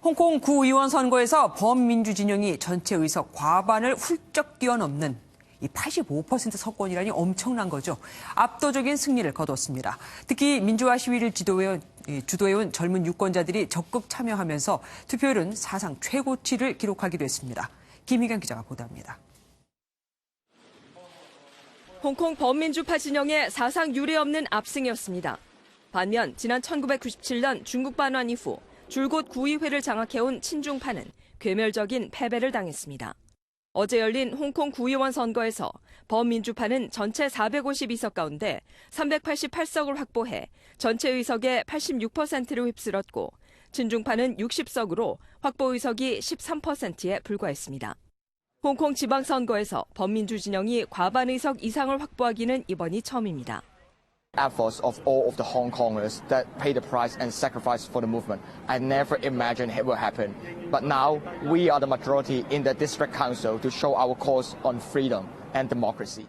홍콩 구의원 선거에서 범민주 진영이 전체 의석 과반을 훌쩍 뛰어넘는 이 85% 석권이라니 엄청난 거죠. 압도적인 승리를 거뒀습니다. 특히 민주화 시위를 주도해온 젊은 유권자들이 적극 참여하면서 투표율은 사상 최고치를 기록하기도 했습니다. 김희경 기자가 보도합니다. 홍콩 범민주파 진영의 사상 유례없는 압승이었습니다. 반면 지난 1997년 중국 반환 이후 줄곧 구의회를 장악해온 친중파는 괴멸적인 패배를 당했습니다. 어제 열린 홍콩 구의원 선거에서 범민주파는 전체 452석 가운데 388석을 확보해 전체 의석의 86%를 휩쓸었고 친중파는 60석으로 확보 의석이 13%에 불과했습니다. 홍콩 지방선거에서 범민주 진영이 과반 의석 이상을 확보하기는 이번이 처음입니다. Efforts of all of the Hong Kongers that pay the price and sacrifice for the movement. I never imagined it would happen. But now we are the majority in the district council to show our cause on freedom and democracy.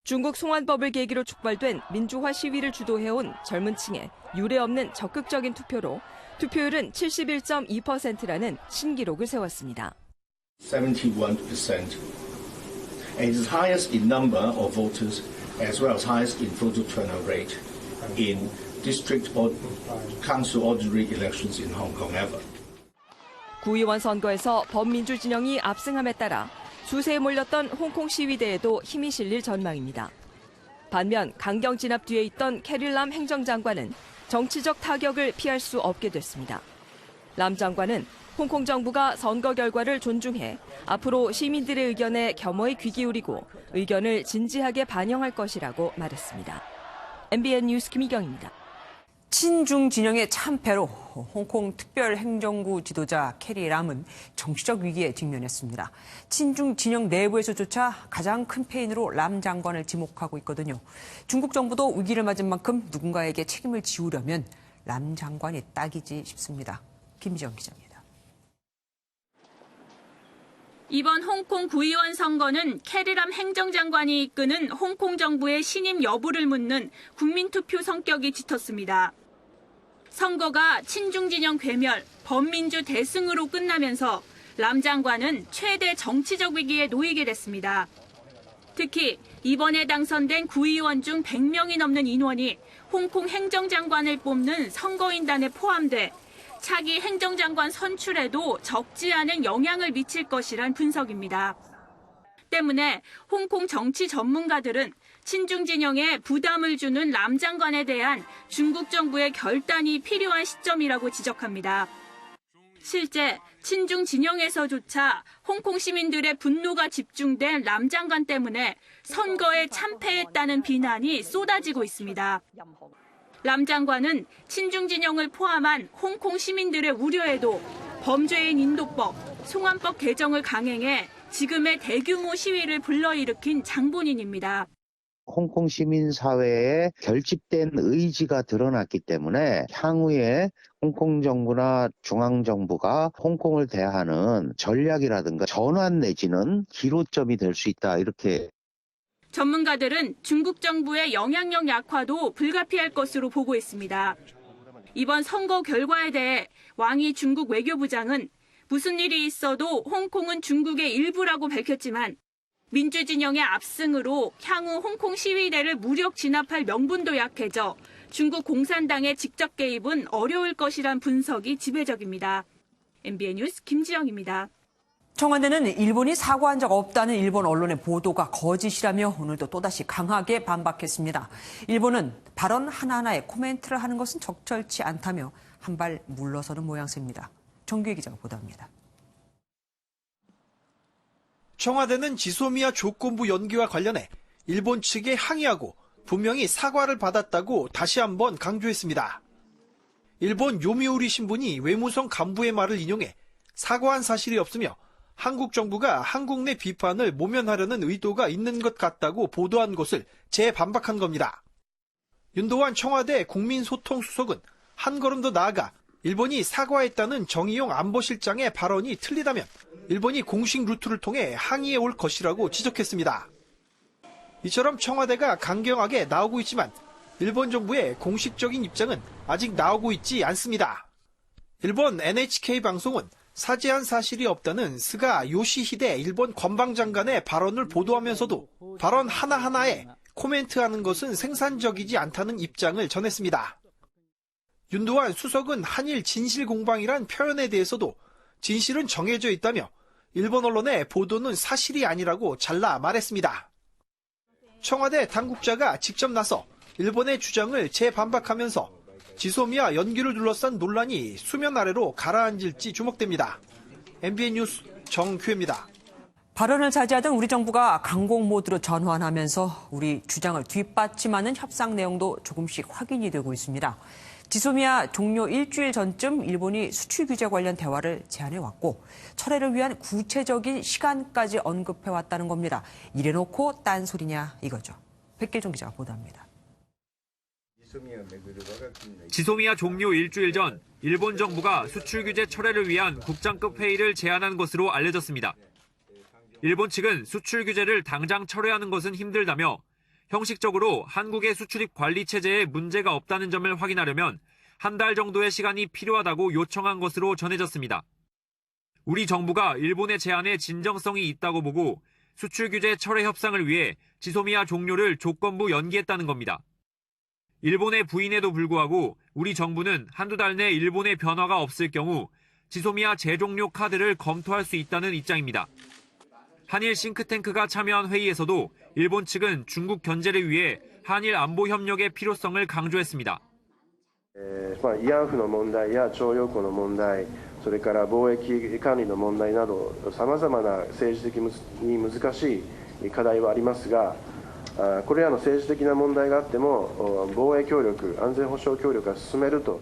중국 송환법을 계기로 촉발된 민주화 시위를 주도해온 젊은 층의 유례없는 적극적인 투표로 투표율은 71.2%라는 신기록을 세웠습니다. 71%, and is highest in number of voters as well as highest in voter turnout rate in district or council ordinary elections in Hong Kong ever. 구의원 선거에서 범민주 진영이 압승함에 따라 수세에 몰렸던 홍콩 시위대에도 힘이 실릴 전망입니다. 반면 강경 진압 뒤에 있던 캐릴 람 행정장관은 정치적 타격을 피할 수 없게 됐습니다. 람 장관은 홍콩 정부가 선거 결과를 존중해 앞으로 시민들의 의견에 겸허히 귀 기울이고 의견을 진지하게 반영할 것이라고 말했습니다. MBN 뉴스 김희경입니다. 친중 진영의 참패로 홍콩 특별행정구 지도자 캐리 람은 정치적 위기에 직면했습니다. 친중 진영 내부에서조차 가장 큰 패인으로 람 장관을 지목하고 있거든요. 중국 정부도 위기를 맞은 만큼 누군가에게 책임을 지우려면 람 장관이 딱이지 싶습니다. 김미정 기자입니다. 이번 홍콩 구의원 선거는 캐리 람 행정장관이 이끄는 홍콩 정부의 신임 여부를 묻는 국민투표 성격이 짙었습니다. 선거가 친중 진영 괴멸, 범민주 대승으로 끝나면서 람 장관은 최대 정치적 위기에 놓이게 됐습니다. 특히 이번에 당선된 구의원 중 100명이 넘는 인원이 홍콩 행정장관을 뽑는 선거인단에 포함돼 차기 행정장관 선출에도 적지 않은 영향을 미칠 것이란 분석입니다. 때문에 홍콩 정치 전문가들은 친중 진영에 부담을 주는 람 장관에 대한 중국 정부의 결단이 필요한 시점이라고 지적합니다. 실제 친중 진영에서조차 홍콩 시민들의 분노가 집중된 람 장관 때문에 선거에 참패했다는 비난이 쏟아지고 있습니다. 람 장관은 친중 진영을 포함한 홍콩 시민들의 우려에도 범죄인 인도법, 송환법 개정을 강행해 지금의 대규모 시위를 불러일으킨 장본인입니다. 홍콩 시민사회에 결집된 의지가 드러났기 때문에 향후에 홍콩 정부나 중앙정부가 홍콩을 대하는 전략이라든가 전환 내지는 기로점이 될 수 있다, 이렇게. 전문가들은 중국 정부의 영향력 약화도 불가피할 것으로 보고 있습니다. 이번 선거 결과에 대해 왕이 중국 외교부장은 무슨 일이 있어도 홍콩은 중국의 일부라고 밝혔지만 민주진영의 압승으로 향후 홍콩 시위대를 무력 진압할 명분도 약해져 중국 공산당의 직접 개입은 어려울 것이란 분석이 지배적입니다. MBN 뉴스 김지영입니다. 청와대는 일본이 사과한 적 없다는 일본 언론의 보도가 거짓이라며 오늘도 또다시 강하게 반박했습니다. 일본은 발언 하나하나에 코멘트를 하는 것은 적절치 않다며 한 발 물러서는 모양새입니다. 정규혜 기자가 보도합니다. 청와대는 지소미아 조건부 연기와 관련해 일본 측에 항의하고 분명히 사과를 받았다고 다시 한번 강조했습니다. 일본 요미우리 신문이 외무성 간부의 말을 인용해 사과한 사실이 없으며 한국 정부가 한국 내 비판을 모면하려는 의도가 있는 것 같다고 보도한 것을 재반박한 겁니다. 윤도환 청와대 국민소통수석은 한 걸음 더 나아가 일본이 사과했다는 정의용 안보실장의 발언이 틀리다면 일본이 공식 루트를 통해 항의해 올 것이라고 지적했습니다. 이처럼 청와대가 강경하게 나오고 있지만 일본 정부의 공식적인 입장은 아직 나오고 있지 않습니다. 일본 NHK 방송은 사죄한 사실이 없다는 스가 요시히데 일본 관방장관의 발언을 보도하면서도 발언 하나하나에 코멘트하는 것은 생산적이지 않다는 입장을 전했습니다. 윤도환 수석은 한일 진실 공방이란 표현에 대해서도 진실은 정해져 있다며 일본 언론의 보도는 사실이 아니라고 잘라 말했습니다. 청와대 당국자가 직접 나서 일본의 주장을 재반박하면서 지소미아 연기를 둘러싼 논란이 수면 아래로 가라앉을지 주목됩니다. MBN 뉴스 정규혜입니다. 발언을 자제하던 우리 정부가 강공 모드로 전환하면서 우리 주장을 뒷받침하는 협상 내용도 조금씩 확인이 되고 있습니다. 지소미아 종료 일주일 전쯤 일본이 수출 규제 관련 대화를 제안해왔고 철회를 위한 구체적인 시간까지 언급해왔다는 겁니다. 이래놓고 딴소리냐 이거죠. 백길종 기자가 보도합니다. 지소미아 종료 일주일 전 일본 정부가 수출 규제 철회를 위한 국장급 회의를 제안한 것으로 알려졌습니다. 일본 측은 수출 규제를 당장 철회하는 것은 힘들다며 형식적으로 한국의 수출입 관리 체제에 문제가 없다는 점을 확인하려면 한 달 정도의 시간이 필요하다고 요청한 것으로 전해졌습니다. 우리 정부가 일본의 제안에 진정성이 있다고 보고 수출 규제 철회 협상을 위해 지소미아 종료를 조건부 연기했다는 겁니다. 일본의 부인에도 불구하고 우리 정부는 한두 달 내 일본의 변화가 없을 경우 지소미아 재종료 카드를 검토할 수 있다는 입장입니다. 한일 싱크탱크가 참여한 회의에서도 일본 측은 중국 견제를 위해 한일 안보 협력의 필요성을 강조했습니다. 慰安婦の問題や徴用工の問題、それから貿易管理の問題など、さまざまな政治的に難しい課題はありますが、これらの政治的な問題があっても、防衛協力、安全保障協力が進めると。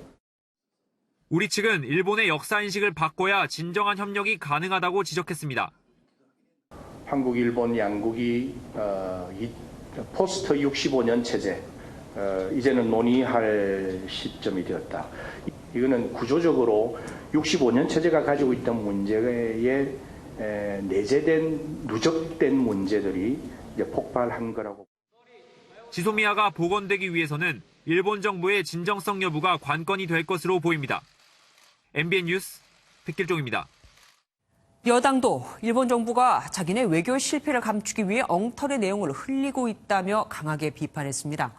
우리 측은 일본의 역사 인식을 바꿔야 진정한 협력이 가능하다고 지적했습니다. 한국, 일본 양국이 포스트 65년 체제, 이제는 논의할 시점이 되었다. 이거는 구조적으로 65년 체제가 가지고 있던 문제에 내재된 누적된 문제들이 이제 폭발한 거라고. 지소미아가 복원되기 위해서는 일본 정부의 진정성 여부가 관건이 될 것으로 보입니다. MBN 뉴스 백길종입니다. 여당도 일본 정부가 자기네 외교 실패를 감추기 위해 엉터리 내용을 흘리고 있다며 강하게 비판했습니다.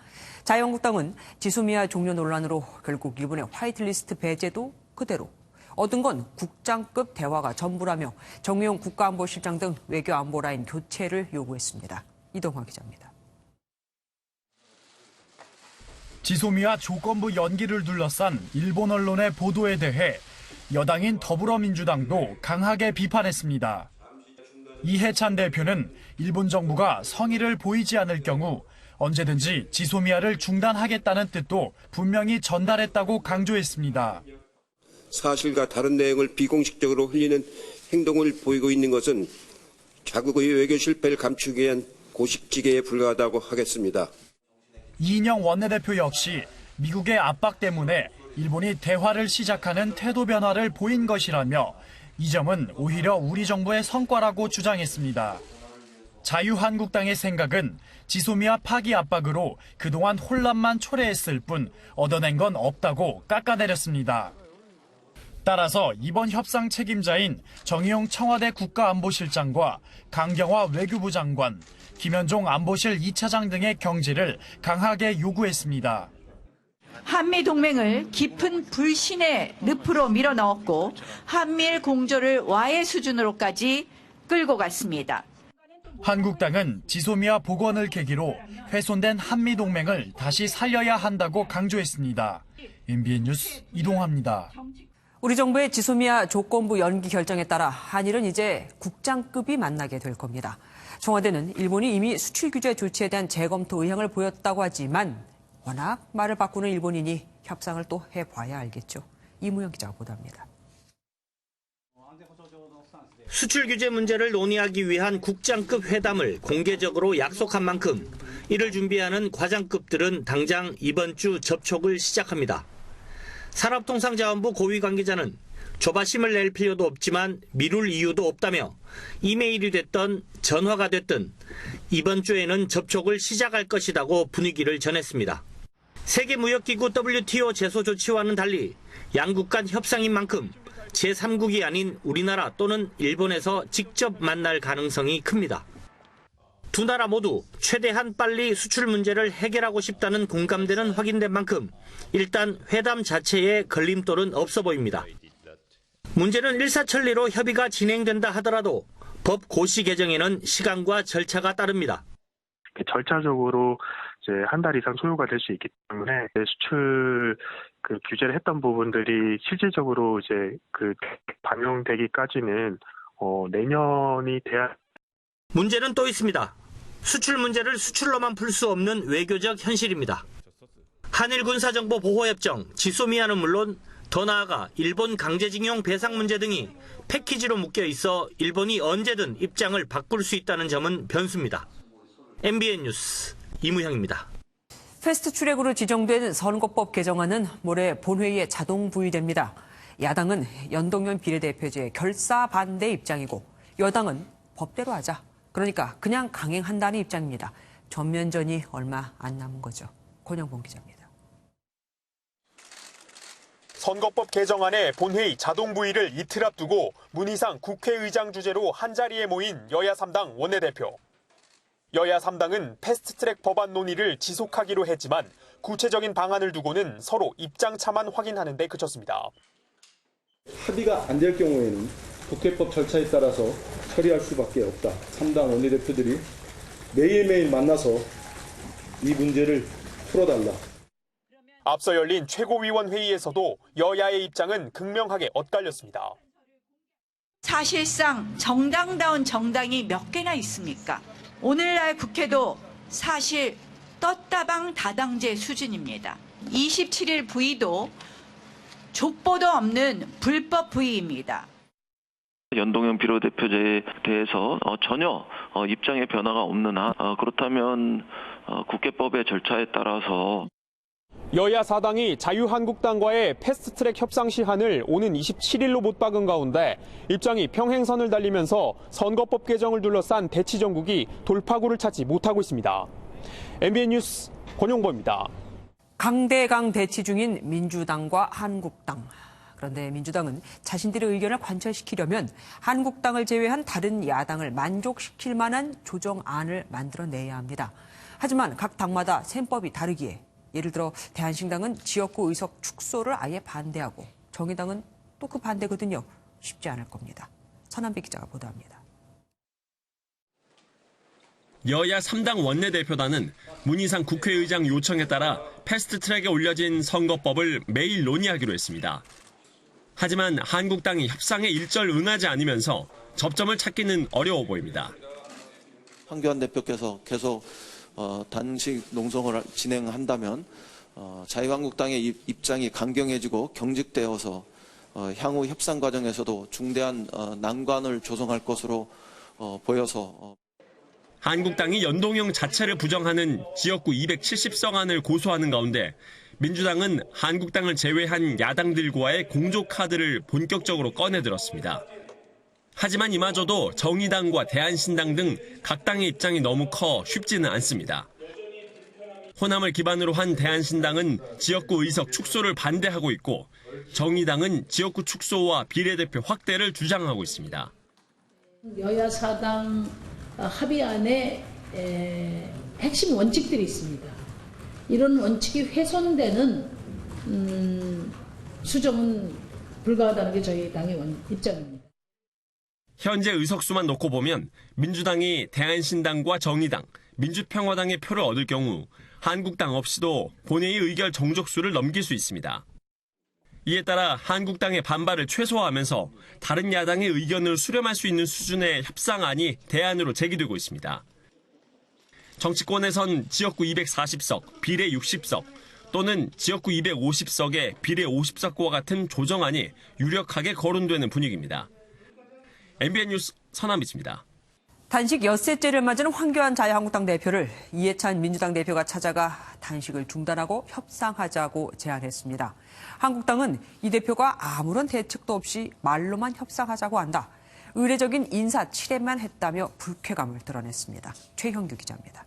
자유한국당은 지소미아 종료 논란으로 결국 일본의 화이트리스트 배제도 그대로, 얻은 건 국장급 대화가 전부라며 정의용 국가안보실장 등 외교안보 라인 교체를 요구했습니다. 이동화 기자입니다. 지소미아 조건부 연기를 둘러싼 일본 언론의 보도에 대해 여당인 더불어민주당도 강하게 비판했습니다. 이해찬 대표는 일본 정부가 성의를 보이지 않을 경우 언제든지 지소미아를 중단하겠다는 뜻도 분명히 전달했다고 강조했습니다. 사실과 다른 내용을 비공식적으로 흘리는 행동을 보이고 있는 것은 자국의 외교 실패를 감추기 위한 고식지계에 불과하다고 하겠습니다. 이인영 원내대표 역시 미국의 압박 때문에 일본이 대화를 시작하는 태도 변화를 보인 것이라며 이 점은 오히려 우리 정부의 성과라고 주장했습니다. 자유한국당의 생각은 지소미아 파기 압박으로 그동안 혼란만 초래했을 뿐 얻어낸 건 없다고 깎아내렸습니다. 따라서 이번 협상 책임자인 정의용 청와대 국가안보실장과 강경화 외교부 장관, 김현종 안보실 2차장 등의 경질을 강하게 요구했습니다. 한미동맹을 깊은 불신의 늪으로 밀어넣었고 한미일 공조를 와해 수준으로까지 끌고 갔습니다. 한국당은 지소미아 복원을 계기로 훼손된 한미동맹을 다시 살려야 한다고 강조했습니다. MBN 뉴스 이동화입니다. 우리 정부의 지소미아 조건부 연기 결정에 따라 한일은 이제 국장급이 만나게 될 겁니다. 청와대는 일본이 이미 수출 규제 조치에 대한 재검토 의향을 보였다고 하지만 워낙 말을 바꾸는 일본이니 협상을 또 해봐야 알겠죠. 이무영 기자가 보도합니다. 수출 규제 문제를 논의하기 위한 국장급 회담을 공개적으로 약속한 만큼 이를 준비하는 과장급들은 당장 이번 주 접촉을 시작합니다. 산업통상자원부 고위 관계자는 조바심을 낼 필요도 없지만 미룰 이유도 없다며 이메일이 됐던 전화가 됐든 이번 주에는 접촉을 시작할 것이라고 분위기를 전했습니다. 세계무역기구 WTO 제소 조치와는 달리 양국 간 협상인 만큼 제3국이 아닌 우리나라 또는 일본에서 직접 만날 가능성이 큽니다. 두 나라 모두 최대한 빨리 수출 문제를 해결하고 싶다는 공감대는 확인된 만큼 일단 회담 자체에 걸림돌은 없어 보입니다. 문제는 일사천리로 협의가 진행된다 하더라도 법 고시 개정에는 시간과 절차가 따릅니다. 절차적으로 이제 한 달 이상 소요가 될 수 있기 때문에 수출 규제를 했던 부분들이 실질적으로 이제 반영되기까지는 내년이 돼야. 문제는 또 있습니다. 수출 문제를 수출로만 풀 수 없는 외교적 현실입니다. 한일 군사정보 보호협정, 지소미아는 물론 더 나아가 일본 강제징용 배상 문제 등이 패키지로 묶여 있어 일본이 언제든 입장을 바꿀 수 있다는 점은 변수입니다. MBN 뉴스 이무형입니다. 패스트트랙으로 지정된 선거법 개정안은 모레 본회의에 자동 부의됩니다. 야당은 연동형 비례대표제 결사 반대 입장이고 여당은 법대로 하자. 그러니까 그냥 강행한다는 입장입니다. 전면전이 얼마 안 남은 거죠. 권영봉 기자입니다. 선거법 개정안의 본회의 자동 부의를 이틀 앞두고 문희상 국회의장 주재로 한자리에 모인 여야 3당 원내대표. 여야 3당은 패스트트랙 법안 논의를 지속하기로 했지만 구체적인 방안을 두고는 서로 입장차만 확인하는 데 그쳤습니다. 합의가 안 될 경우에는 국회법 절차에 따라서 처리할 수밖에 없다. 3당 원내대표들이 매일매일 만나서 이 문제를 풀어달라. 앞서 열린 최고위원 회의에서도 여야의 입장은 극명하게 엇갈렸습니다. 사실상 정당다운 정당이 몇 개나 있습니까? 오늘날 국회도 사실 떴다방 다당제 수준입니다. 27일 부의도 족보도 없는 불법 부의입니다. 연동형 비례대표제에 대해서 전혀 입장의 변화가 없는 한 그렇다면 국회법의 절차에 따라서 여야 4당이 자유한국당과의 패스트트랙 협상 시한을 오는 27일로 못 박은 가운데 입장이 평행선을 달리면서 선거법 개정을 둘러싼 대치 정국이 돌파구를 찾지 못하고 있습니다. MBN 뉴스 권용보입니다. 강대강 대치 중인 민주당과 한국당. 그런데 민주당은 자신들의 의견을 관철시키려면 한국당을 제외한 다른 야당을 만족시킬 만한 조정안을 만들어내야 합니다. 하지만 각 당마다 셈법이 다르기에 예를 들어 대한신당은 지역구 의석 축소를 아예 반대하고 정의당은 또 그 반대거든요. 쉽지 않을 겁니다. 선한배 기자가 보도합니다. 여야 3당 원내대표단은 문희상 국회의장 요청에 따라 패스트트랙에 올려진 선거법을 매일 논의하기로 했습니다. 하지만 한국당이 협상에 일절 응하지 않으면서 접점을 찾기는 어려워 보입니다. 황교안 대표께서 계속 단식 농성을 진행한다면 자유한국당의 입장이 강경해지고 경직되어서 향후 협상 과정에서도 중대한 난관을 조성할 것으로 보여서 한국당이 연동형 자체를 부정하는 지역구 270석안을 고소하는 가운데 민주당은 한국당을 제외한 야당들과의 공조 카드를 본격적으로 꺼내들었습니다. 하지만 이마저도 정의당과 대한신당 등 각 당의 입장이 너무 커 쉽지는 않습니다. 호남을 기반으로 한 대한신당은 지역구 의석 축소를 반대하고 있고 정의당은 지역구 축소와 비례대표 확대를 주장하고 있습니다. 여야 4당 합의안에 핵심 원칙들이 있습니다. 이런 원칙이 훼손되는 수정은 불가하다는 게 저희 당의 입장입니다. 현재 의석수만 놓고 보면 민주당이 대한신당과 정의당, 민주평화당의 표를 얻을 경우 한국당 없이도 본회의 의결 정족수를 넘길 수 있습니다. 이에 따라 한국당의 반발을 최소화하면서 다른 야당의 의견을 수렴할 수 있는 수준의 협상안이 대안으로 제기되고 있습니다. 정치권에선 지역구 240석, 비례 60석 또는 지역구 250석에 비례 50석과 같은 조정안이 유력하게 거론되는 분위기입니다. MBN 뉴스 선한빛입니다. 단식 엿새째를 맞은 황교안 자유한국당 대표를 이해찬 민주당 대표가 찾아가 단식을 중단하고 협상하자고 제안했습니다. 한국당은 이 대표가 아무런 대책도 없이 말로만 협상하자고 한다. 의례적인 인사 칠해만 했다며 불쾌감을 드러냈습니다. 최형규 기자입니다.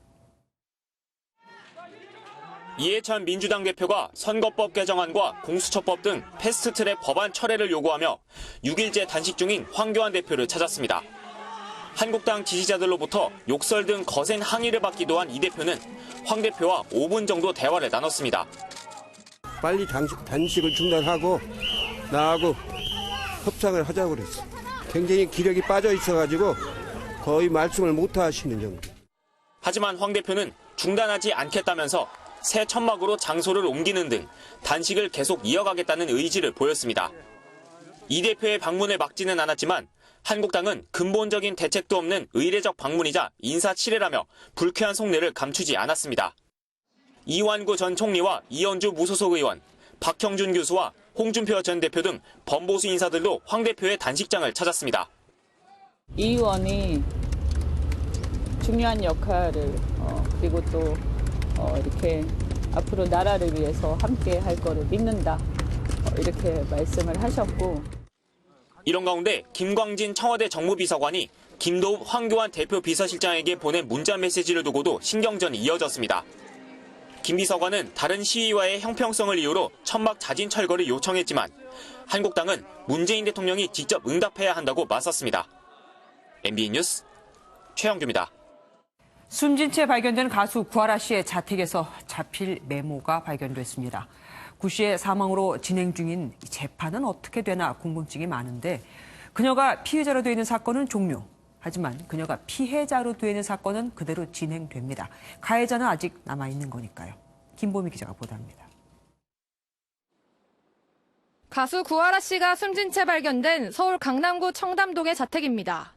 이해찬 민주당 대표가 선거법 개정안과 공수처법 등 패스트트랙 법안 철회를 요구하며 6일째 단식 중인 황교안 대표를 찾았습니다. 한국당 지지자들로부터 욕설 등 거센 항의를 받기도 한 이 대표는 황 대표와 5분 정도 대화를 나눴습니다. 빨리 단식을 중단하고 나하고 협상을 하자고 그랬어. 굉장히 기력이 빠져 있어가지고 거의 말씀을 못 하시는 정도. 하지만 황 대표는 중단하지 않겠다면서 새 천막으로 장소를 옮기는 등 단식을 계속 이어가겠다는 의지를 보였습니다. 이 대표의 방문을 막지는 않았지만 한국당은 근본적인 대책도 없는 의례적 방문이자 인사치레라며 불쾌한 속내를 감추지 않았습니다. 이완구 전 총리와 이현주 무소속 의원, 박형준 교수와 홍준표 전 대표 등 범보수 인사들도 황 대표의 단식장을 찾았습니다. 이 의원이 중요한 역할을 그리고 또 이렇게 앞으로 나라를 위해서 함께 할 거를 믿는다 이렇게 말씀을 하셨고 이런 가운데 김광진 청와대 정무비서관이 김도읍 황교안 대표 비서실장에게 보낸 문자 메시지를 두고도 신경전이 이어졌습니다. 김 비서관은 다른 시위와의 형평성을 이유로 천막 자진 철거를 요청했지만 한국당은 문재인 대통령이 직접 응답해야 한다고 맞섰습니다. MBN 뉴스 최영규입니다. 숨진 채 발견된 가수 구하라 씨의 자택에서 자필 메모가 발견됐습니다. 구 씨의 사망으로 진행 중인 재판은 어떻게 되나 궁금증이 많은데 그녀가 피의자로 되어 있는 사건은 종료. 하지만 그녀가 피해자로 되어 있는 사건은 그대로 진행됩니다. 가해자는 아직 남아있는 거니까요. 김보미 기자가 보도합니다. 가수 구하라 씨가 숨진 채 발견된 서울 강남구 청담동의 자택입니다.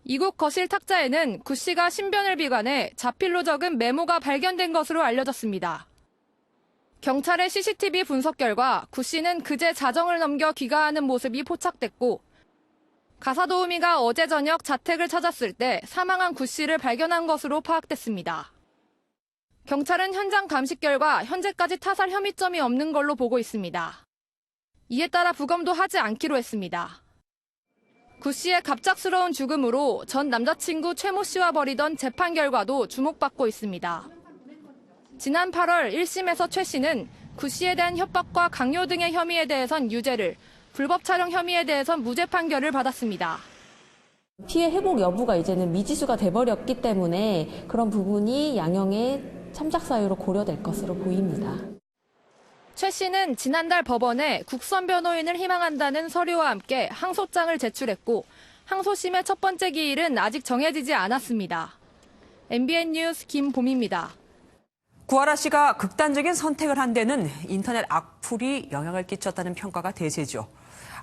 이곳 거실 탁자에는 구 씨가 신변을 비관해 자필로 적은 메모가 발견된 것으로 알려졌습니다. 경찰의 CCTV 분석 결과 구 씨는 그제 자정을 넘겨 귀가하는 모습이 포착됐고 가사도우미가 어제 저녁 자택을 찾았을 때 사망한 구 씨를 발견한 것으로 파악됐습니다. 경찰은 현장 감식 결과 현재까지 타살 혐의점이 없는 걸로 보고 있습니다. 이에 따라 부검도 하지 않기로 했습니다. 구 씨의 갑작스러운 죽음으로 전 남자친구 최모 씨와 벌이던 재판 결과도 주목받고 있습니다. 지난 8월 1심에서 최 씨는 구 씨에 대한 협박과 강요 등의 혐의에 대해선 유죄를, 불법 촬영 혐의에 대해선 무죄 판결을 받았습니다. 피해 회복 여부가 이제는 미지수가 돼버렸기 때문에 그런 부분이 양형의 참작 사유로 고려될 것으로 보입니다. 최 씨는 지난달 법원에 국선 변호인을 희망한다는 서류와 함께 항소장을 제출했고 항소심의 첫 번째 기일은 아직 정해지지 않았습니다. MBN 뉴스 김봄입니다. 구하라 씨가 극단적인 선택을 한 데는 인터넷 악플이 영향을 끼쳤다는 평가가 대세죠.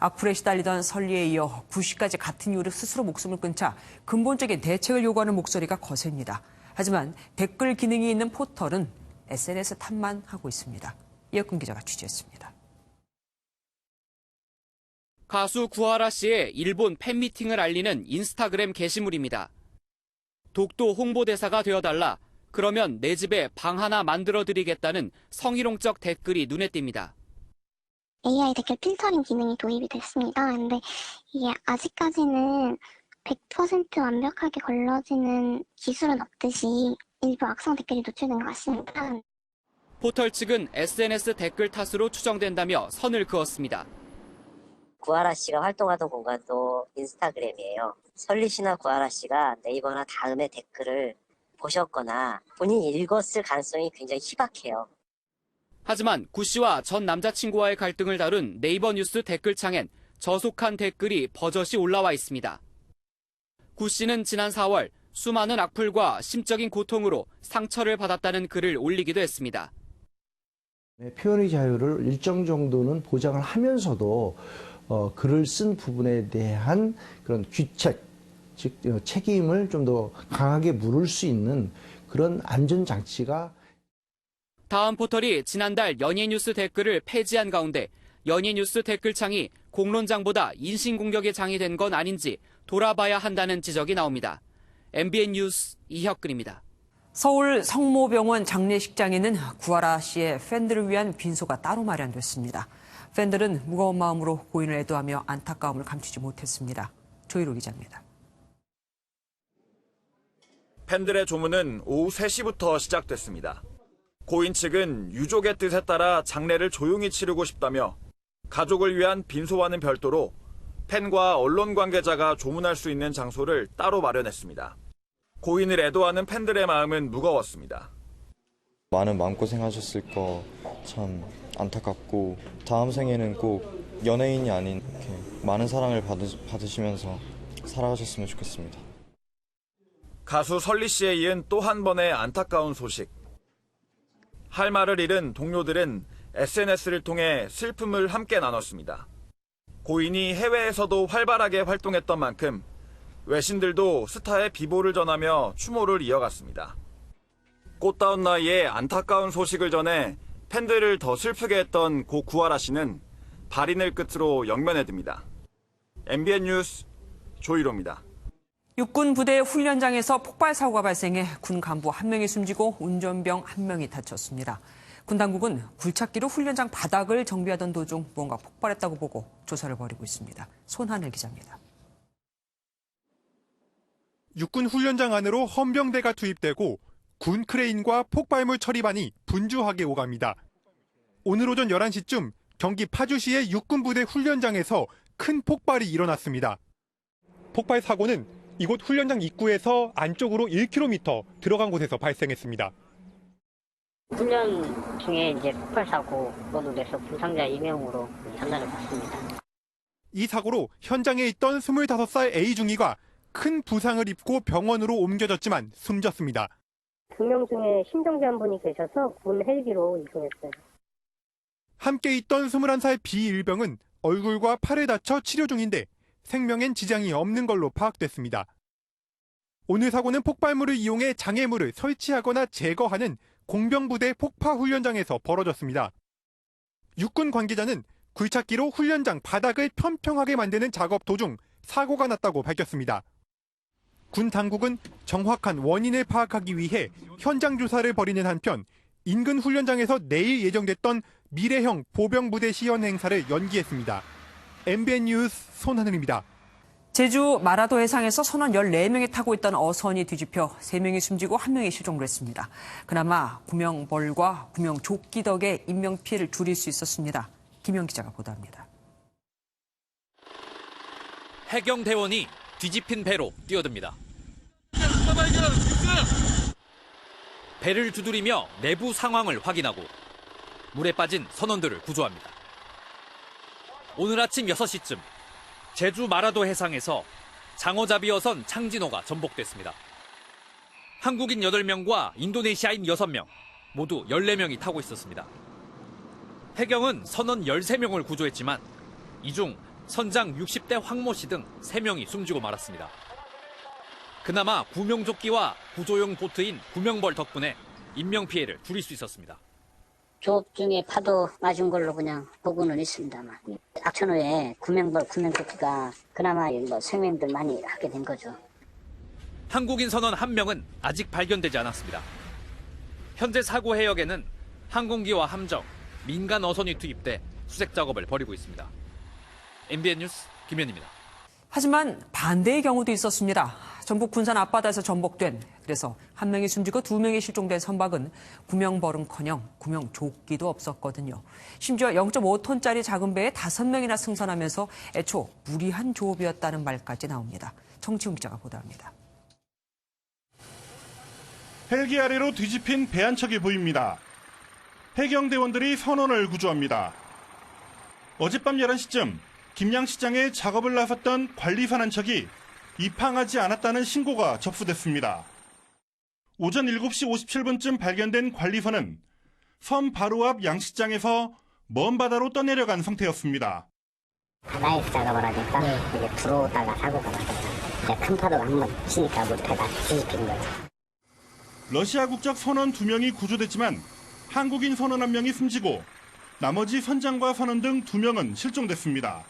악플에 시달리던 설리에 이어 구 씨까지 같은 이유로 스스로 목숨을 끊자 근본적인 대책을 요구하는 목소리가 거셉니다. 하지만 댓글 기능이 있는 포털은 SNS 탓만 하고 있습니다. 이혁근 기자가 취재했습니다. 가수 구하라 씨의 일본 팬미팅을 알리는 인스타그램 게시물입니다. 독도 홍보대사가 되어달라. 그러면 내 집에 방 하나 만들어드리겠다는 성희롱적 댓글이 눈에 띕니다. AI 댓글 필터링 기능이 도입이 됐습니다. 근데 이게 아직까지는 100% 완벽하게 걸러지는 기술은 없듯이 일부 악성 댓글이 노출된 것 같습니다. 포털 측은 SNS 댓글 탓으로 추정된다며 선을 그었습니다. 구하라 씨가 활동하던 공간도 인스타그램이에요. 설리 씨나 구하라 씨가 네이버나 다음에 댓글을 보셨거나 본인이 읽었을 가능성이 굉장히 희박해요. 하지만 구 씨와 전 남자친구와의 갈등을 다룬 네이버 뉴스 댓글창엔 저속한 댓글이 버젓이 올라와 있습니다. 구 씨는 지난 4월 수많은 악플과 심적인 고통으로 상처를 받았다는 글을 올리기도 했습니다. 표현의 자유를 일정 정도는 보장을 하면서도 글을 쓴 부분에 대한 그런 귀책, 즉 책임을 좀 더 강하게 물을 수 있는 그런 안전장치가. 다음 포털이 지난달 연예뉴스 댓글을 폐지한 가운데 연예뉴스 댓글창이 공론장보다 인신공격의 장이 된 건 아닌지 돌아봐야 한다는 지적이 나옵니다. MBN 뉴스 이혁근입니다. 서울 성모병원 장례식장에는 구하라 씨의 팬들을 위한 빈소가 따로 마련됐습니다. 팬들은 무거운 마음으로 고인을 애도하며 안타까움을 감추지 못했습니다. 조희로 기자입니다. 팬들의 조문은 오후 3시부터 시작됐습니다. 고인 측은 유족의 뜻에 따라 장례를 조용히 치르고 싶다며 가족을 위한 빈소와는 별도로 팬과 언론 관계자가 조문할 수 있는 장소를 따로 마련했습니다. 고인을 애도하는 팬들의 마음은 무거웠습니다. 많은 마음고생하셨을 거 참 안타깝고 다음 생에는 꼭 연예인이 아닌 이렇게 많은 사랑을 받으시면서 살아가셨으면 좋겠습니다. 가수 설리 씨에 이은 또 한 번의 안타까운 소식. 할 말을 잃은 동료들은 SNS를 통해 슬픔을 함께 나눴습니다. 고인이 해외에서도 활발하게 활동했던 만큼 외신들도 스타의 비보를 전하며 추모를 이어갔습니다. 꽃다운 나이에 안타까운 소식을 전해 팬들을 더 슬프게 했던 고 구하라 씨는 발인을 끝으로 영면에 듭니다. MBN 뉴스 조희로입니다. 육군 부대 훈련장에서 폭발 사고가 발생해 군 간부 1명이 숨지고 운전병 1명이 다쳤습니다. 군 당국은 굴착기로 훈련장 바닥을 정비하던 도중 무언가 폭발했다고 보고 조사를 벌이고 있습니다. 손하늘 기자입니다. 육군 훈련장 안으로 헌병대가 투입되고 군 크레인과 폭발물 처리반이 분주하게 오갑니다. 오늘 오전 11시쯤 경기 파주시의 육군부대 훈련장에서 큰 폭발이 일어났습니다. 폭발 사고는 이곳 훈련장 입구에서 안쪽으로 1km 들어간 곳에서 발생했습니다. 훈련 중에 이제 폭발 사고로 돼서 부상자 2명으로 전달을 받습니다. 이 사고로 현장에 있던 25살 A 중위가 큰 부상을 입고 병원으로 옮겨졌지만 숨졌습니다. 2명 중에 심정지 한 분이 계셔서 군 헬기로 이송했어요. 함께 있던 21살 B 일병은 얼굴과 팔을 다쳐 치료 중인데 생명엔 지장이 없는 걸로 파악됐습니다. 오늘 사고는 폭발물을 이용해 장애물을 설치하거나 제거하는 공병부대 폭파훈련장에서 벌어졌습니다. 육군 관계자는 굴착기로 훈련장 바닥을 평평하게 만드는 작업 도중 사고가 났다고 밝혔습니다. 군 당국은 정확한 원인을 파악하기 위해 현장 조사를 벌이는 한편 인근 훈련장에서 내일 예정됐던 미래형 보병부대 시연 행사를 연기했습니다. MBN 뉴스 손하늘입니다. 제주 마라도 해상에서 선원 14명이 타고 있던 어선이 뒤집혀 3명이 숨지고 1명이 실종을 했습니다. 그나마 구명벌과 구명조끼 덕에 인명피해를 줄일 수 있었습니다. 김영 기자가 보도합니다. 해경대원이 뒤집힌 배로 뛰어듭니다. 배를 두드리며 내부 상황을 확인하고 물에 빠진 선원들을 구조합니다. 오늘 아침 6시쯤 제주 마라도 해상에서 장어잡이 어선 창진호가 전복됐습니다. 한국인 8명과 인도네시아인 6명, 모두 14명이 타고 있었습니다. 해경은 선원 13명을 구조했지만 이 중 선장 60대 황모 씨 등 3명이 숨지고 말았습니다. 그나마 구명조끼와 구조용 보트인 구명벌 덕분에 인명피해를 줄일 수 있었습니다. 조업 중에 파도 맞은 걸로 그냥 보고는 있습니다만 악천 후에 구명벌, 구명조끼가 그나마 생명들 많이 하게 된 거죠. 한국인 선원 1명은 아직 발견되지 않았습니다. 현재 사고 해역에는 항공기와 함정, 민간 어선이 투입돼 수색 작업을 벌이고 있습니다. MBN 뉴스 김현입니다. 하지만 반대의 경우도 있었습니다. 전북 군산 앞바다에서 전복된, 그래서 1명이 숨지고 2명이 실종된 선박은 구명벌은커녕 구명조끼도 없었거든요. 심지어 0.5톤짜리 작은 배에 5명이나 승선하면서 애초 무리한 조업이었다는 말까지 나옵니다. 정치훈 기자가 보도합니다. 헬기 아래로 뒤집힌 배 한 척이 보입니다. 해경대원들이 선원을 구조합니다. 어젯밤 11시쯤 김양시장에 작업을 나섰던 관리선 한 척이 입항하지 않았다는 신고가 접수됐습니다. 오전 7시 57분쯤 발견된 관리선은 섬 바로 앞 양식장에서 먼 바다로 떠내려간 상태였습니다. 바다에서 작업을 하니까 이게 들어오다가 사고가 났어요. 큰 파도가 한번 치니까 못해다 뒤집힌 거죠. 러시아 국적 선원 2명이 구조됐지만 한국인 선원 1명이 숨지고 나머지 선장과 선원 등 2명은 실종됐습니다.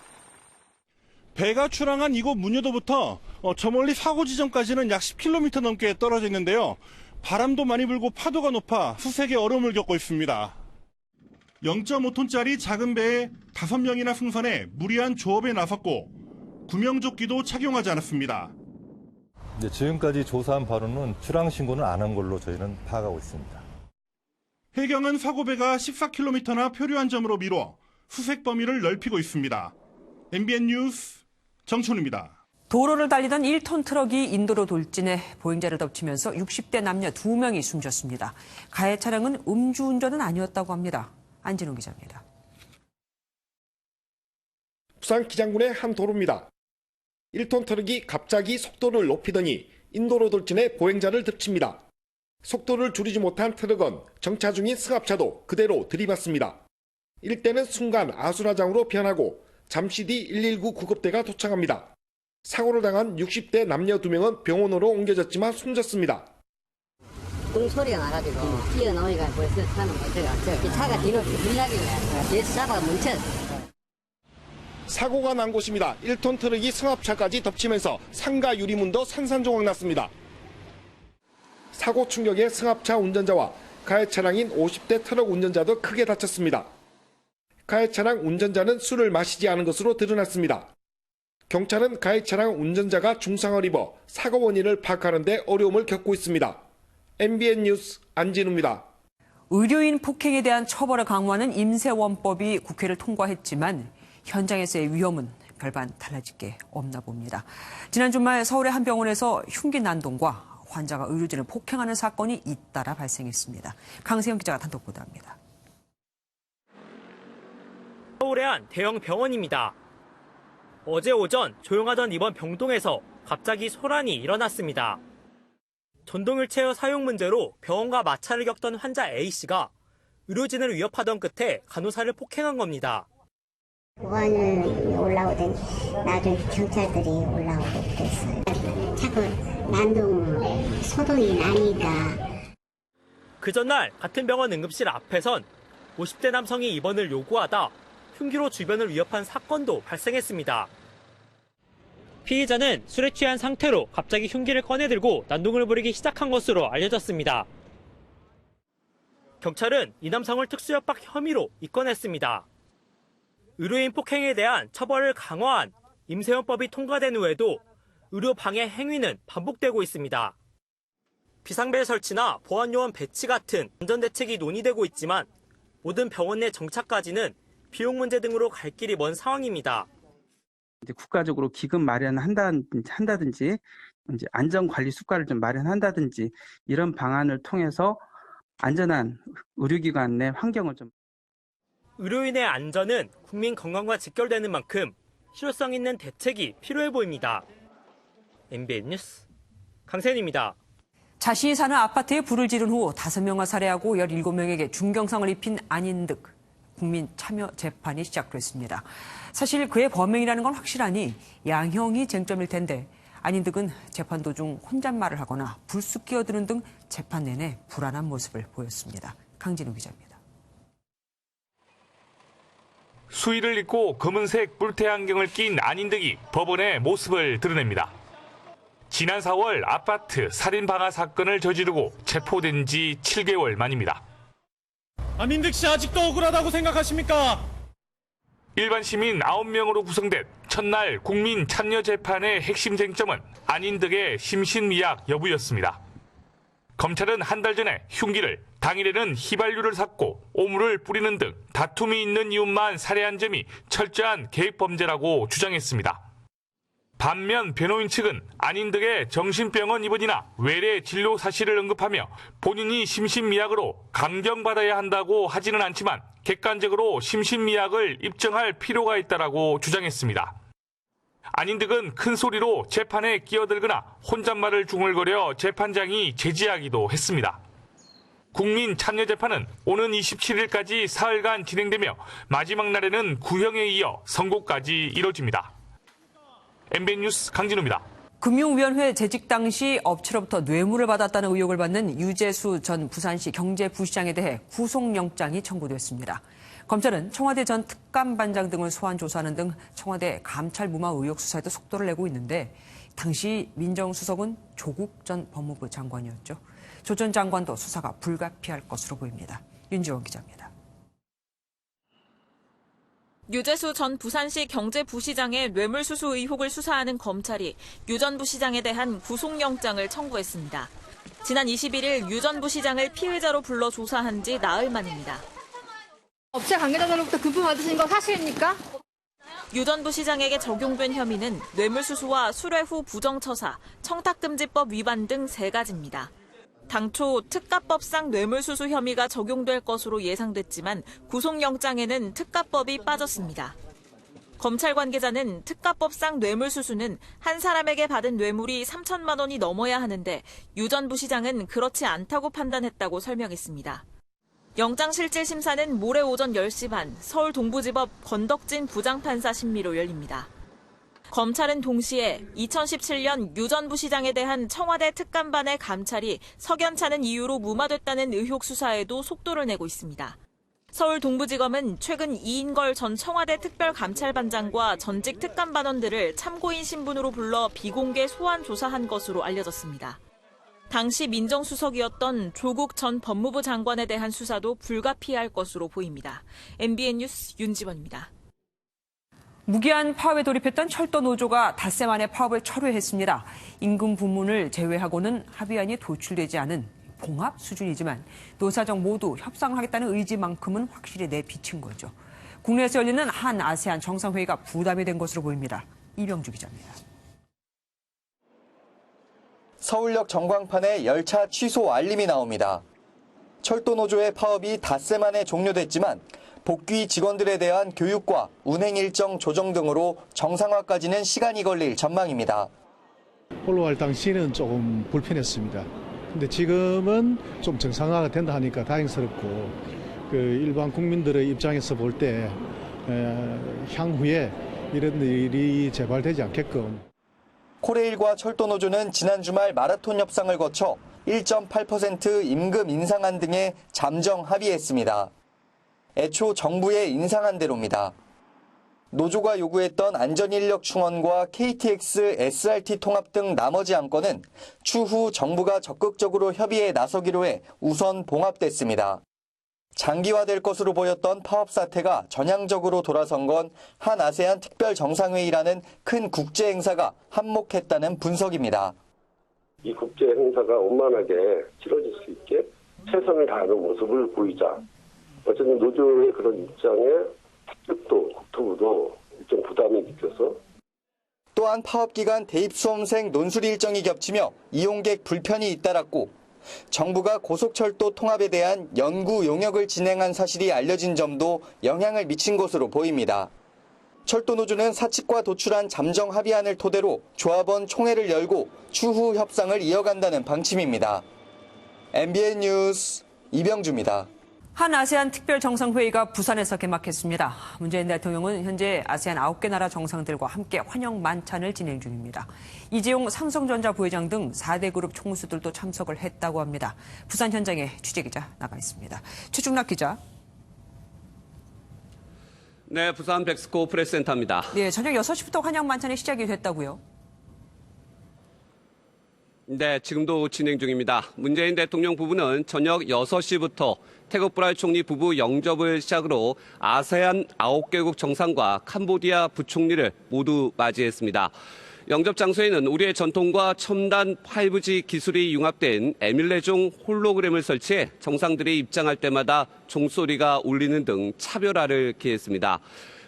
배가 출항한 이곳 문여도부터 저 멀리 사고 지점까지는 약 10km 넘게 떨어져 있는데요. 바람도 많이 불고 파도가 높아 수색에 어려움을 겪고 있습니다. 0.5톤짜리 작은 배에 5명이나 승선해 무리한 조업에 나섰고 구명조끼도 착용하지 않았습니다. 지금까지 조사한 바로는 출항 신고는 안 한 걸로 저희는 파악하고 있습니다. 해경은 사고배가 14km나 표류한 점으로 미뤄 수색 범위를 넓히고 있습니다. MBN 뉴스 정촌입니다. 도로를 달리던 1톤 트럭이 인도로 돌진해 보행자를 덮치면서 60대 남녀 2명이 숨졌습니다. 가해 차량은 음주운전은 아니었다고 합니다. 안진웅 기자입니다. 부산 기장군의 한 도로입니다. 1톤 트럭이 갑자기 속도를 높이더니 인도로 돌진해 보행자를 덮칩니다. 속도를 줄이지 못한 트럭은 정차 중인 승합차도 그대로 들이받습니다. 일대는 순간 아수라장으로 변하고 잠시 뒤 119 구급대가 도착합니다. 사고를 당한 60대 남녀 2명은 병원으로 옮겨졌지만 숨졌습니다. 똥 소리가 나가지고 뛰어나오니까 벌써 차는 멈춰갔죠. 이 차가 뒤로 밀라길래 뒤에서 잡아가 멈췄어요. 사고가 난 곳입니다. 1톤 트럭이 승합차까지 덮치면서 상가 유리문도 산산조각 났습니다. 사고 충격에 승합차 운전자와 가해 차량인 50대 트럭 운전자도 크게 다쳤습니다. 가해 차량 운전자는 술을 마시지 않은 것으로 드러났습니다. 경찰은 가해 차량 운전자가 중상을 입어 사고 원인을 파악하는 데 어려움을 겪고 있습니다. MBN 뉴스 안진우입니다. 의료인 폭행에 대한 처벌을 강화하는 임세원법이 국회를 통과했지만 현장에서의 위험은 별반 달라질 게 없나 봅니다. 지난 주말 서울의 한 병원에서 흉기 난동과 환자가 의료진을 폭행하는 사건이 잇따라 발생했습니다. 강세영 기자가 단독 보도합니다. 서울의 한 대형 병원입니다. 어제 오전 조용하던 이번 병동에서 갑자기 소란이 일어났습니다. 전동휠체어 사용 문제로 병원과 마찰을 겪던 환자 A씨가 의료진을 위협하던 끝에 간호사를 폭행한 겁니다. 보안을 올라오더니 나중에 경찰들이 올라오고 그랬어요. 자꾸 난동, 소동이 나니까. 그 전날 같은 병원 응급실 앞에선 50대 남성이 입원을 요구하다 흉기로 주변을 위협한 사건도 발생했습니다. 피의자는 술에 취한 상태로 갑자기 흉기를 꺼내들고 난동을 부리기 시작한 것으로 알려졌습니다. 경찰은 이 남성을 특수협박 혐의로 입건했습니다. 의료인 폭행에 대한 처벌을 강화한 임세원법이 통과된 후에도 의료 방해 행위는 반복되고 있습니다. 비상벨 설치나 보안요원 배치 같은 안전대책이 논의되고 있지만 모든 병원 내 정착까지는 비용 문제 등으로 갈 길이 먼 상황입니다. 이제 국가적으로 기금 마련한다든지 이제 안전관리 수가를 좀 마련한다든지 이런 방안을 통해서 안전한 의료기관 내 환경을 좀. 의료인의 안전은 국민 건강과 직결되는 만큼 실효성 있는 대책이 필요해 보입니다. MBN 뉴스 강세현입니다. 자신이 사는 아파트에 불을 지른 후 5명을 살해하고 17명에게 중경상을 입힌 안인득 국민 참여 재판이 시작됐습니다. 사실 그의 범행이라는 건 확실하니 양형이 쟁점일 텐데 안인득은 재판 도중 혼잣말을 하거나 불쑥 끼어드는 등 재판 내내 불안한 모습을 보였습니다. 강진우 기자입니다. 수의를 입고 검은색 뿔테 안경을 낀 안인득이 법원에 모습을 드러냅니다. 지난 4월 아파트 살인 방화 사건을 저지르고 체포된 지 7개월 만입니다. 안인득 씨 아직도 억울하다고 생각하십니까? 일반 시민 9명으로 구성된 첫날 국민 참여 재판의 핵심 쟁점은 안인득의 심신미약 여부였습니다. 검찰은 한 달 전에 흉기를, 당일에는 휘발유를 샀고 오물을 뿌리는 등 다툼이 있는 이웃만 살해한 점이 철저한 계획범죄라고 주장했습니다. 반면 변호인 측은 안인득의 정신병원 입원이나 외래 진료 사실을 언급하며 본인이 심신미약으로 감경받아야 한다고 하지는 않지만 객관적으로 심신미약을 입증할 필요가 있다라고 주장했습니다. 안인득은 큰 소리로 재판에 끼어들거나 혼잣말을 중얼거려 재판장이 제지하기도 했습니다. 국민 참여재판은 오는 27일까지 사흘간 진행되며 마지막 날에는 구형에 이어 선고까지 이뤄집니다. MBN 뉴스 강진우입니다. 금융위원회 재직 당시 업체로부터 뇌물을 받았다는 의혹을 받는 유재수 전 부산시 경제부시장에 대해 구속영장이 청구됐습니다. 검찰은 청와대 전 특감반장 등을 소환 조사하는 등 청와대 감찰 무마 의혹 수사에도 속도를 내고 있는데 당시 민정수석은 조국 전 법무부 장관이었죠. 조 전 장관도 수사가 불가피할 것으로 보입니다. 윤지원 기자입니다. 유재수 전 부산시 경제부시장의 뇌물수수 의혹을 수사하는 검찰이 유 전 부시장에 대한 구속영장을 청구했습니다. 지난 21일 유 전 부시장을 피의자로 불러 조사한 지 나흘 만입니다. 업체 관계자들로부터 금품 받으신 거 사실입니까? 유 전 부시장에게 적용된 혐의는 뇌물수수와 수뢰 후 부정처사, 청탁금지법 위반 등 3가지입니다. 당초 특가법상 뇌물수수 혐의가 적용될 것으로 예상됐지만 구속영장에는 특가법이 빠졌습니다. 검찰 관계자는 특가법상 뇌물수수는 한 사람에게 받은 뇌물이 3천만 원이 넘어야 하는데 유 전 부시장은 그렇지 않다고 판단했다고 설명했습니다. 영장실질심사는 모레 오전 10시 반 서울 동부지법 권덕진 부장판사 심리로 열립니다. 검찰은 동시에 2017년 유 전 부시장에 대한 청와대 특감반의 감찰이 석연찮은 이유로 무마됐다는 의혹 수사에도 속도를 내고 있습니다. 서울 동부지검은 최근 이인걸 전 청와대 특별감찰반장과 전직 특감반원들을 참고인 신분으로 불러 비공개 소환 조사한 것으로 알려졌습니다. 당시 민정수석이었던 조국 전 법무부 장관에 대한 수사도 불가피할 것으로 보입니다. MBN 뉴스 윤지원입니다. 무기한 파업에 돌입했던 철도 노조가 닷새 만에 파업을 철회했습니다. 임금 부문을 제외하고는 합의안이 도출되지 않은 봉합 수준이지만 노사정 모두 협상하겠다는 의지만큼은 확실히 내비친 거죠. 국내에서 열리는 한 아세안 정상회의가 부담이 된 것으로 보입니다. 이병주 기자입니다. 서울역 전광판에 열차 취소 알림이 나옵니다. 철도 노조의 파업이 닷새 만에 종료됐지만 복귀 직원들에 대한 교육과 운행 일정 조정 등으로 정상화까지는 시간이 걸릴 전망입니다. 올라갈 당시는 조금 불편했습니다. 근데 지금은 좀 정상화가 된다 하니까 다행스럽고 일반 국민들의 입장에서 볼 때 향후에 이런 일이 재발되지 않게끔. 코레일과 철도노조는 지난 주말 마라톤 협상을 거쳐 1.8% 임금 인상안 등에 잠정 합의했습니다. 애초 정부의 인상안 대로입니다. 노조가 요구했던 안전인력 충원과 KTX, SRT 통합 등 나머지 안건은 추후 정부가 적극적으로 협의에 나서기로 해 우선 봉합됐습니다. 장기화될 것으로 보였던 파업 사태가 전향적으로 돌아선 건 한 아세안 특별 정상회의라는 큰 국제 행사가 한몫했다는 분석입니다. 이 국제 행사가 원만하게 치러질 수 있게 최선을 다하는 모습을 보이자. 어쨌든 노조의 그런 입장에 특급도 국토부도 일정 부담이 느껴서. 또한 파업 기간 대입 수험생 논술 일정이 겹치며 이용객 불편이 잇따랐고 정부가 고속철도 통합에 대한 연구 용역을 진행한 사실이 알려진 점도 영향을 미친 것으로 보입니다. 철도노조는 사측과 도출한 잠정 합의안을 토대로 조합원 총회를 열고 추후 협상을 이어간다는 방침입니다. MBN 뉴스 이병주입니다. 한 아세안 특별 정상회의가 부산에서 개막했습니다. 문재인 대통령은 현재 아세안 9개 나라 정상들과 함께 환영 만찬을 진행 중입니다. 이재용 삼성전자 부회장 등 4대 그룹 총수들도 참석을 했다고 합니다. 부산 현장에 취재기자 나가 있습니다. 최중락 기자. 네, 부산 백스코 프레스센터입니다. 네, 저녁 6시부터 환영 만찬이 시작이 됐다고요? 네, 지금도 진행 중입니다. 문재인 대통령 부부는 저녁 6시부터 태국 브라이 총리 부부 영접을 시작으로 아세안 9개국 정상과 캄보디아 부총리를 모두 맞이했습니다. 영접 장소에는 우리의 전통과 첨단 5G 기술이 융합된 에밀레종 홀로그램을 설치해 정상들이 입장할 때마다 종소리가 울리는 등 차별화를 기했습니다.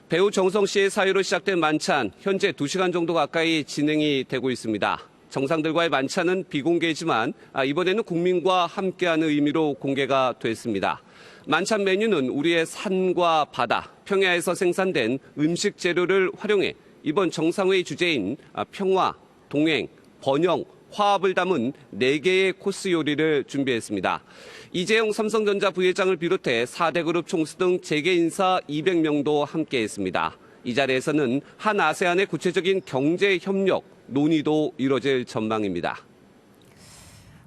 배우 정성 씨의 사유로 시작된 만찬, 현재 2시간 정도 가까이 진행이 되고 있습니다. 정상들과의 만찬은 비공개지만 이번에는 국민과 함께하는 의미로 공개가 됐습니다. 만찬 메뉴는 우리의 산과 바다, 평야에서 생산된 음식 재료를 활용해 이번 정상회의 주제인 평화, 동행, 번영, 화합을 담은 4개의 코스 요리를 준비했습니다. 이재용 삼성전자 부회장을 비롯해 4대 그룹 총수 등 재계 인사 200명도 함께했습니다. 이 자리에서는 한 아세안의 구체적인 경제 협력 논의도 이뤄질 전망입니다.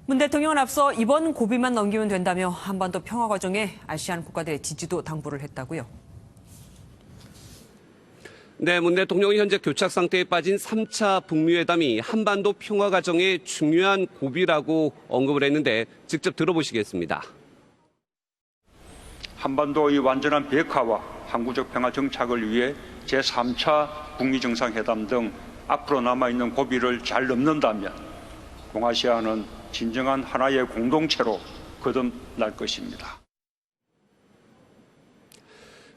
문 대통령은 앞서 이번 고비만 넘기면 된다며 한반도 평화 과정에 아시안 국가들의 지지도 당부를 했다고요. 네, 문 대통령이 현재 교착 상태에 빠진 3차 북미회담이 한반도 평화 과정의 중요한 고비라고 언급을 했는데 직접 들어보시겠습니다. 한반도의 완전한 비핵화와 항구적 평화 정착을 위해 제3차 북미 정상회담 등 앞으로 남아있는 고비를 잘 넘는다면 동아시아는 진정한 하나의 공동체로 거듭날 것입니다.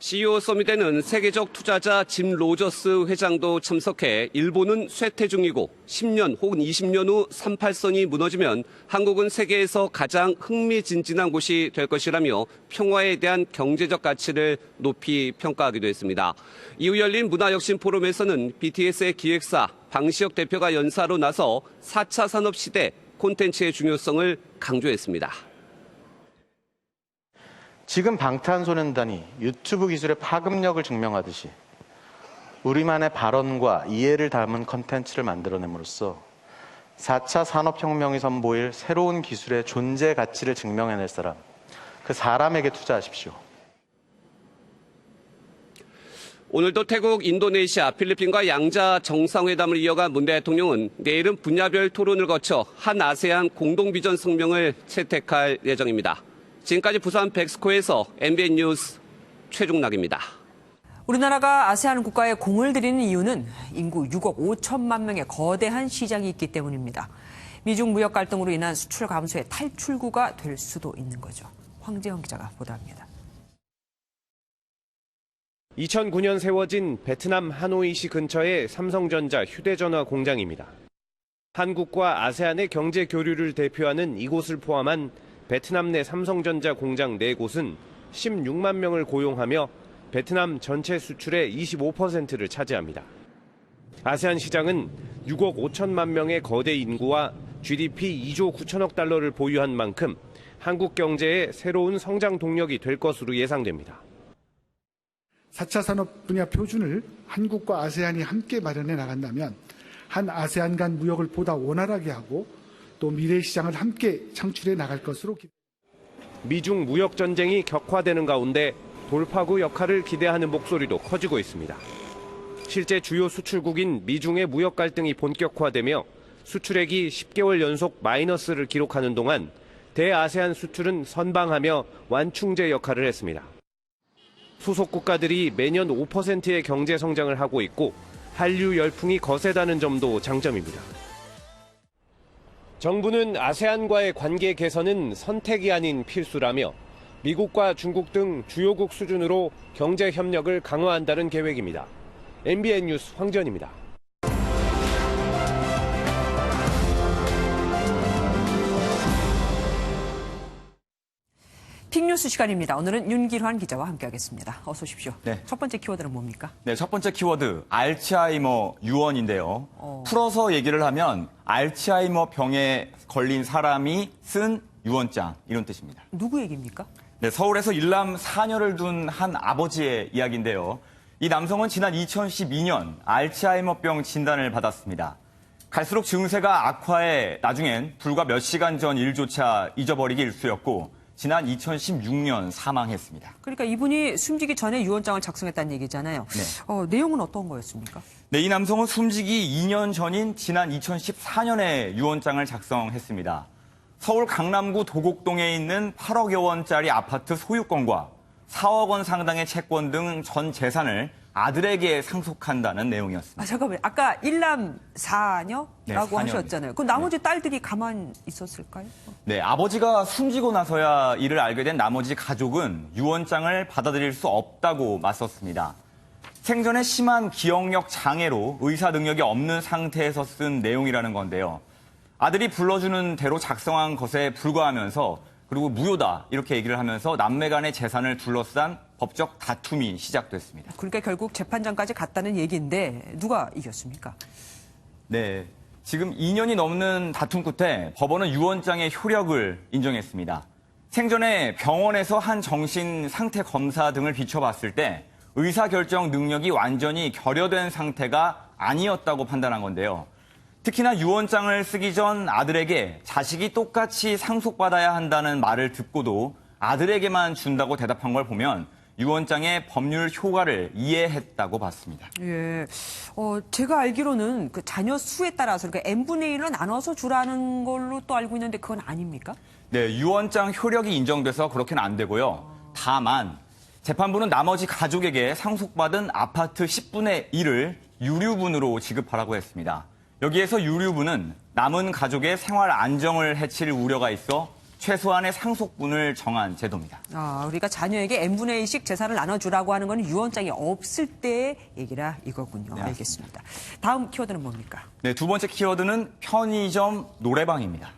CEO 서밋에는 세계적 투자자 짐 로저스 회장도 참석해 일본은 쇠퇴 중이고 10년 혹은 20년 후 38선이 무너지면 한국은 세계에서 가장 흥미진진한 곳이 될 것이라며 평화에 대한 경제적 가치를 높이 평가하기도 했습니다. 이후 열린 문화혁신 포럼에서는 BTS의 기획사 방시혁 대표가 연사로 나서 4차 산업시대 콘텐츠의 중요성을 강조했습니다. 지금 방탄소년단이 유튜브 기술의 파급력을 증명하듯이 우리만의 발언과 이해를 담은 컨텐츠를 만들어냄으로써 4차 산업혁명이 선보일 새로운 기술의 존재 가치를 증명해낼 사람, 그 사람에게 투자하십시오. 오늘도 태국, 인도네시아, 필리핀과 양자 정상회담을 이어간 문 대통령은 내일은 분야별 토론을 거쳐 한 아세안 공동비전 성명을 채택할 예정입니다. 지금까지 부산 백스코에서 MBN 뉴스 최중락입니다. 우리나라가 아세안 국가에 공을 들이는 이유는 인구 6억 5천만 명의 거대한 시장이 있기 때문입니다. 미중 무역 갈등으로 인한 수출 감소의 탈출구가 될 수도 있는 거죠. 황재영 기자가 보도합니다. 2009년 세워진 베트남 하노이시 근처의 삼성전자 휴대전화 공장입니다. 한국과 아세안의 경제 교류를 대표하는 이곳을 포함한 베트남 내 삼성전자 공장 4곳은 16만 명을 고용하며 베트남 전체 수출의 25%를 차지합니다. 아세안 시장은 6억 5천만 명의 거대 인구와 GDP 2조 9천억 달러를 보유한 만큼 한국 경제의 새로운 성장 동력이 될 것으로 예상됩니다. 4차 산업 분야 표준을 한국과 아세안이 함께 마련해 나간다면 한 아세안 간 무역을 보다 원활하게 하고 또 미래 시장을 함께 창출해 나갈 것으로 기대됩니다. 미중 무역 전쟁이 격화되는 가운데 돌파구 역할을 기대하는 목소리도 커지고 있습니다. 실제 주요 수출국인 미중의 무역 갈등이 본격화되며 수출액이 10개월 연속 마이너스를 기록하는 동안 대아세안 수출은 선방하며 완충제 역할을 했습니다. 소속 국가들이 매년 5%의 경제 성장을 하고 있고 한류 열풍이 거세다는 점도 장점입니다. 정부는 아세안과의 관계 개선은 선택이 아닌 필수라며 미국과 중국 등 주요국 수준으로 경제 협력을 강화한다는 계획입니다. MBN 뉴스 황지연입니다. 빅뉴스 시간입니다. 오늘은 윤길환 기자와 함께하겠습니다. 어서 오십시오. 네. 첫 번째 키워드는 뭡니까? 네, 첫 번째 키워드 알츠하이머 유언인데요. 풀어서 얘기를 하면 알츠하이머 병에 걸린 사람이 쓴 유언장 이런 뜻입니다. 누구 얘기입니까? 네, 서울에서 일남 4녀를 둔 한 아버지의 이야기인데요. 이 남성은 지난 2012년 알츠하이머병 진단을 받았습니다. 갈수록 증세가 악화해 나중엔 불과 몇 시간 전 일조차 잊어버리기 일쑤였고 지난 2016년 사망했습니다. 그러니까 이분이 숨지기 전에 유언장을 작성했다는 얘기잖아요. 네. 내용은 어떤 거였습니까? 네, 이 남성은 숨지기 2년 전인 지난 2014년에 유언장을 작성했습니다. 서울 강남구 도곡동에 있는 8억여 원짜리 아파트 소유권과 4억 원 상당의 채권 등 전 재산을 아들에게 상속한다는 내용이었습니다. 잠깐만요. 아까 일남 4녀라고 네, 하셨잖아요. 그럼 나머지 딸들이 가만히 있었을까요? 네, 아버지가 숨지고 나서야 이를 알게 된 나머지 가족은 유언장을 받아들일 수 없다고 맞섰습니다. 생전에 심한 기억력 장애로 의사 능력이 없는 상태에서 쓴 내용이라는 건데요. 아들이 불러주는 대로 작성한 것에 불과하면서 그리고 무효다 이렇게 얘기를 하면서 남매 간의 재산을 둘러싼 법적 다툼이 시작됐습니다. 그러니까 결국 재판장까지 갔다는 얘기인데 누가 이겼습니까? 네, 지금 2년이 넘는 다툼 끝에 법원은 유언장의 효력을 인정했습니다. 생전에 병원에서 한 정신 상태 검사 등을 비춰봤을 때 의사결정 능력이 완전히 결여된 상태가 아니었다고 판단한 건데요. 특히나 유언장을 쓰기 전 아들에게 자식이 똑같이 상속받아야 한다는 말을 듣고도 아들에게만 준다고 대답한 걸 보면 유언장의 법률 효과를 이해했다고 봤습니다. 예, 제가 알기로는 그 자녀 수에 따라서 그러니까 n분의 1로 나눠서 주라는 걸로 또 알고 있는데 그건 아닙니까? 네, 유언장 효력이 인정돼서 그렇게는 안 되고요. 다만 재판부는 나머지 가족에게 상속받은 아파트 10분의 1을 유류분으로 지급하라고 했습니다. 여기에서 유류부는 남은 가족의 생활 안정을 해칠 우려가 있어 최소한의 상속분을 정한 제도입니다. 우리가 자녀에게 n분의 1씩 재산을 나눠주라고 하는 건 유언장이 없을 때의 얘기라 이거군요. 네, 알겠습니다. 다음 키워드는 뭡니까? 네, 두 번째 키워드는 편의점 노래방입니다.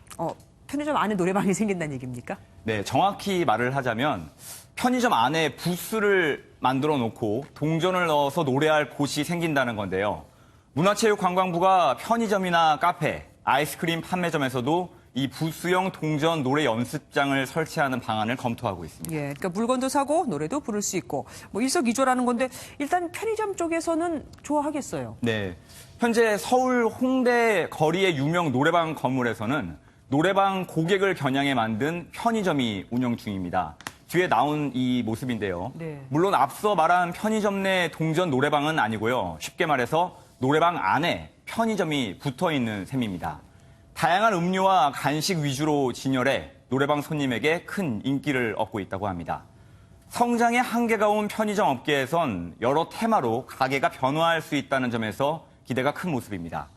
편의점 안에 노래방이 생긴다는 얘기입니까? 네, 정확히 말을 하자면 편의점 안에 부스를 만들어 놓고 동전을 넣어서 노래할 곳이 생긴다는 건데요. 문화체육관광부가 편의점이나 카페, 아이스크림 판매점에서도 이 부스형 동전 노래 연습장을 설치하는 방안을 검토하고 있습니다. 예, 그러니까 물건도 사고 노래도 부를 수 있고 일석이조라는 건데 일단 편의점 쪽에서는 좋아하겠어요. 네, 현재 서울 홍대 거리의 유명 노래방 건물에서는 노래방 고객을 겨냥해 만든 편의점이 운영 중입니다. 뒤에 나온 이 모습인데요. 네. 물론 앞서 말한 편의점 내 동전 노래방은 아니고요. 쉽게 말해서 노래방 안에 편의점이 붙어 있는 셈입니다. 다양한 음료와 간식 위주로 진열해 노래방 손님에게 큰 인기를 얻고 있다고 합니다. 성장의 한계가 온 편의점 업계에선 여러 테마로 가게가 변화할 수 있다는 점에서 기대가 큰 모습입니다.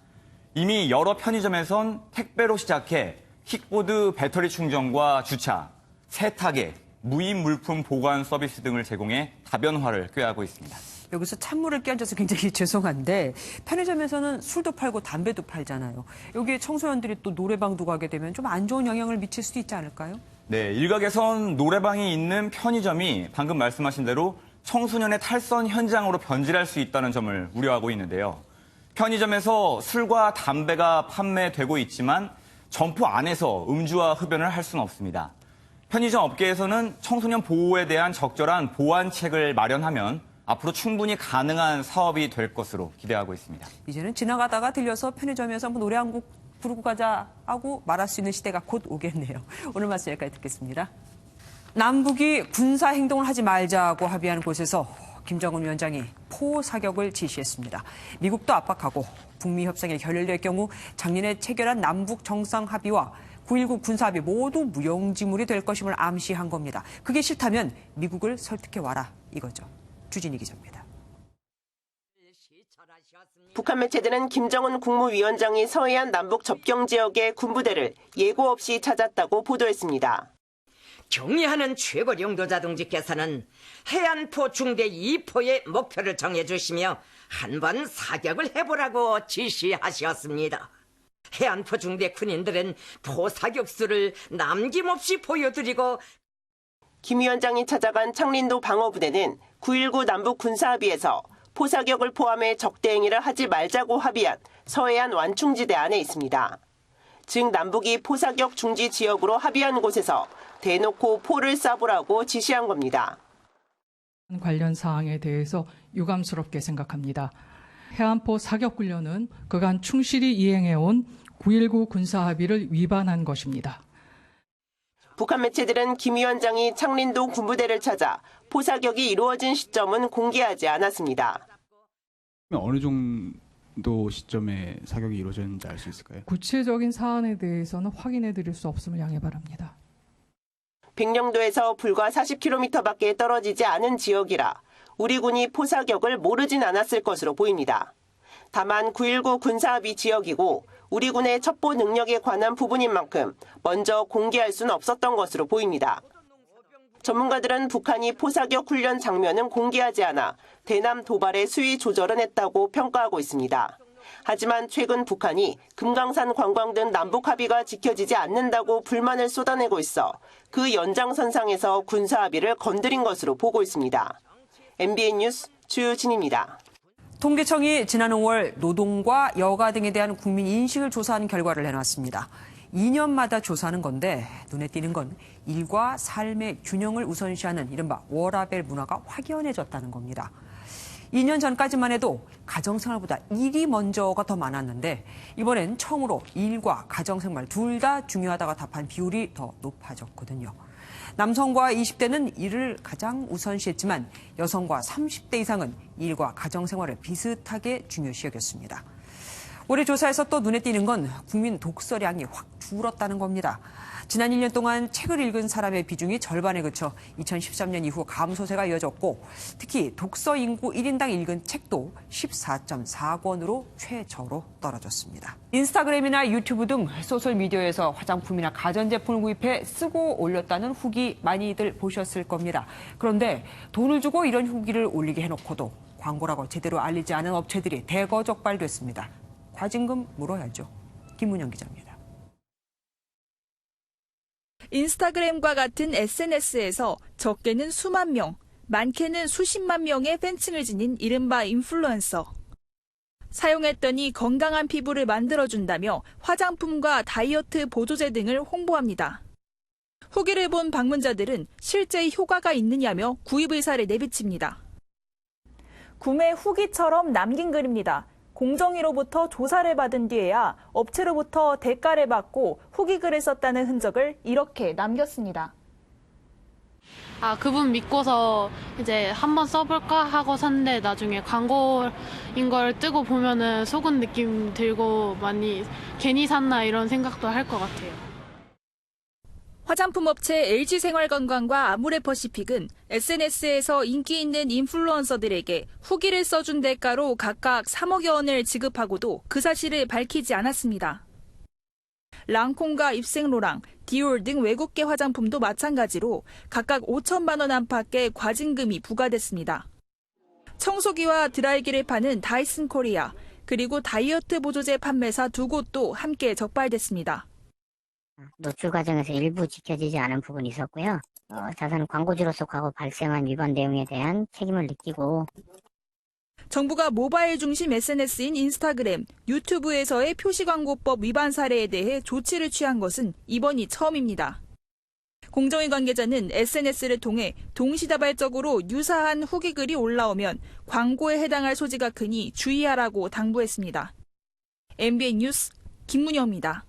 이미 여러 편의점에선 택배로 시작해 킥보드 배터리 충전과 주차, 세탁에 무인 물품 보관 서비스 등을 제공해 다변화를 꾀하고 있습니다. 여기서 찬물을 끼얹어서 굉장히 죄송한데 편의점에서는 술도 팔고 담배도 팔잖아요. 여기에 청소년들이 또 노래방도 가게 되면 좀 안 좋은 영향을 미칠 수도 있지 않을까요? 네, 일각에선 노래방이 있는 편의점이 방금 말씀하신 대로 청소년의 탈선 현장으로 변질할 수 있다는 점을 우려하고 있는데요. 편의점에서 술과 담배가 판매되고 있지만 점포 안에서 음주와 흡연을 할 수는 없습니다. 편의점 업계에서는 청소년 보호에 대한 적절한 보완책을 마련하면 앞으로 충분히 가능한 사업이 될 것으로 기대하고 있습니다. 이제는 지나가다가 들려서 편의점에서 한번 노래 한 곡 부르고 가자 하고 말할 수 있는 시대가 곧 오겠네요. 오늘 말씀 여기까지 듣겠습니다. 남북이 군사 행동을 하지 말자고 합의한 곳에서 김정은 위원장이 포 사격을 지시했습니다. 미국도 압박하고 북미 협상에 결렬될 경우 작년에 체결한 남북 정상 합의와 9.19 군사합의 모두 무용지물이 될 것임을 암시한 겁니다. 그게 싫다면 미국을 설득해와라 이거죠. 주진희 기자입니다. 북한 매체들은 김정은 국무위원장이 서해안 남북 접경 지역의 군부대를 예고 없이 찾았다고 보도했습니다. 경의하는 최고領導자동지께서는 해안포 중대 2포의 목표를 정해주시며 한번 사격을 해보라고 지시하셨습니다. 해안포 중대 군인들은 포 사격수를 남김없이 보여드리고 김 위원장이 찾아간 창린도 방어부대는 9.19 남북 군사합의에서 포사격을 포함해 적대 행위를 하지 말자고 합의한 서해안 완충지대 안에 있습니다. 즉 남북이 포사격 중지 지역으로 합의한 곳에서 대놓고 포를 쏴보라고 지시한 겁니다. 관련 사항에 대해서 유감스럽게 생각합니다. 해안포 사격 훈련은 그간 충실히 이행해온 9.19 군사합의를 위반한 것입니다. 북한 매체들은 김 위원장이 창린도 군부대를 찾아 포사격이 이루어진 시점은 공개하지 않았습니다. 어느 정도 시점에 사격이 이루어졌는지 알 수 있을까요? 구체적인 사안에 대해서는 확인해 드릴 수 없음을 양해 바랍니다. 백령도에서 불과 40km밖에 떨어지지 않은 지역이라 우리 군이 포사격을 모르진 않았을 것으로 보입니다. 다만 9.19 군사합의 지역이고 우리 군의 첩보 능력에 관한 부분인 만큼 먼저 공개할 수는 없었던 것으로 보입니다. 전문가들은 북한이 포사격 훈련 장면은 공개하지 않아 대남 도발의 수위 조절은 했다고 평가하고 있습니다. 하지만 최근 북한이 금강산 관광 등 남북 합의가 지켜지지 않는다고 불만을 쏟아내고 있어 그 연장선상에서 군사합의를 건드린 것으로 보고 있습니다. MBN 뉴스 주진입니다. 통계청이 지난 5월 노동과 여가 등에 대한 국민 인식을 조사하는 결과를 내놨습니다. 2년마다 조사하는 건데 눈에 띄는 건 일과 삶의 균형을 우선시하는 이른바 워라밸 문화가 확연해졌다는 겁니다. 2년 전까지만 해도 가정생활보다 일이 먼저가 더 많았는데 이번엔 처음으로 일과 가정생활 둘 다 중요하다고 답한 비율이 더 높아졌거든요. 남성과 20대는 일을 가장 우선시했지만 여성과 30대 이상은 일과 가정생활을 비슷하게 중요시 여겼습니다. 올해 조사에서 또 눈에 띄는 건 국민 독서량이 확 줄었다는 겁니다. 지난 1년 동안 책을 읽은 사람의 비중이 절반에 그쳐 2013년 이후 감소세가 이어졌고 특히 독서 인구 1인당 읽은 책도 14.4권으로 최저로 떨어졌습니다. 인스타그램이나 유튜브 등 소셜미디어에서 화장품이나 가전제품을 구입해 쓰고 올렸다는 후기 많이들 보셨을 겁니다. 그런데 돈을 주고 이런 후기를 올리게 해놓고도 광고라고 제대로 알리지 않은 업체들이 대거 적발됐습니다. 과징금 물어야죠. 김문영 기자입니다. 인스타그램과 같은 SNS에서 적게는 수만 명, 많게는 수십만 명의 팬층을 지닌 이른바 인플루언서. 사용했더니 건강한 피부를 만들어준다며 화장품과 다이어트 보조제 등을 홍보합니다. 후기를 본 방문자들은 실제 효과가 있느냐며 구입 의사를 내비칩니다. 구매 후기처럼 남긴 글입니다. 공정위로부터 조사를 받은 뒤에야 업체로부터 대가를 받고 후기 글을 썼다는 흔적을 이렇게 남겼습니다. 그분 믿고서 이제 한번 써볼까 하고 샀는데 나중에 광고인 걸 뜨고 보면은 속은 느낌 들고 많이 괜히 샀나 이런 생각도 할 것 같아요. 화장품 업체 LG생활건강과 아모레퍼시픽은 SNS에서 인기 있는 인플루언서들에게 후기를 써준 대가로 각각 3억여 원을 지급하고도 그 사실을 밝히지 않았습니다. 랑콤과 입생로랑, 디올 등 외국계 화장품도 마찬가지로 각각 5천만 원 안팎의 과징금이 부과됐습니다. 청소기와 드라이기를 파는 다이슨 코리아, 그리고 다이어트 보조제 판매사 두 곳도 함께 적발됐습니다. 노출 과정에서 일부 지켜지지 않은 부분이 있었고요. 자사는 광고주로서 과거 발생한 위반 내용에 대한 책임을 느끼고 정부가 모바일 중심 SNS인 인스타그램, 유튜브에서의 표시광고법 위반 사례에 대해 조치를 취한 것은 이번이 처음입니다. 공정위 관계자는 SNS를 통해 동시다발적으로 유사한 후기 글이 올라오면 광고에 해당할 소지가 크니 주의하라고 당부했습니다. MBN 뉴스 김문영입니다.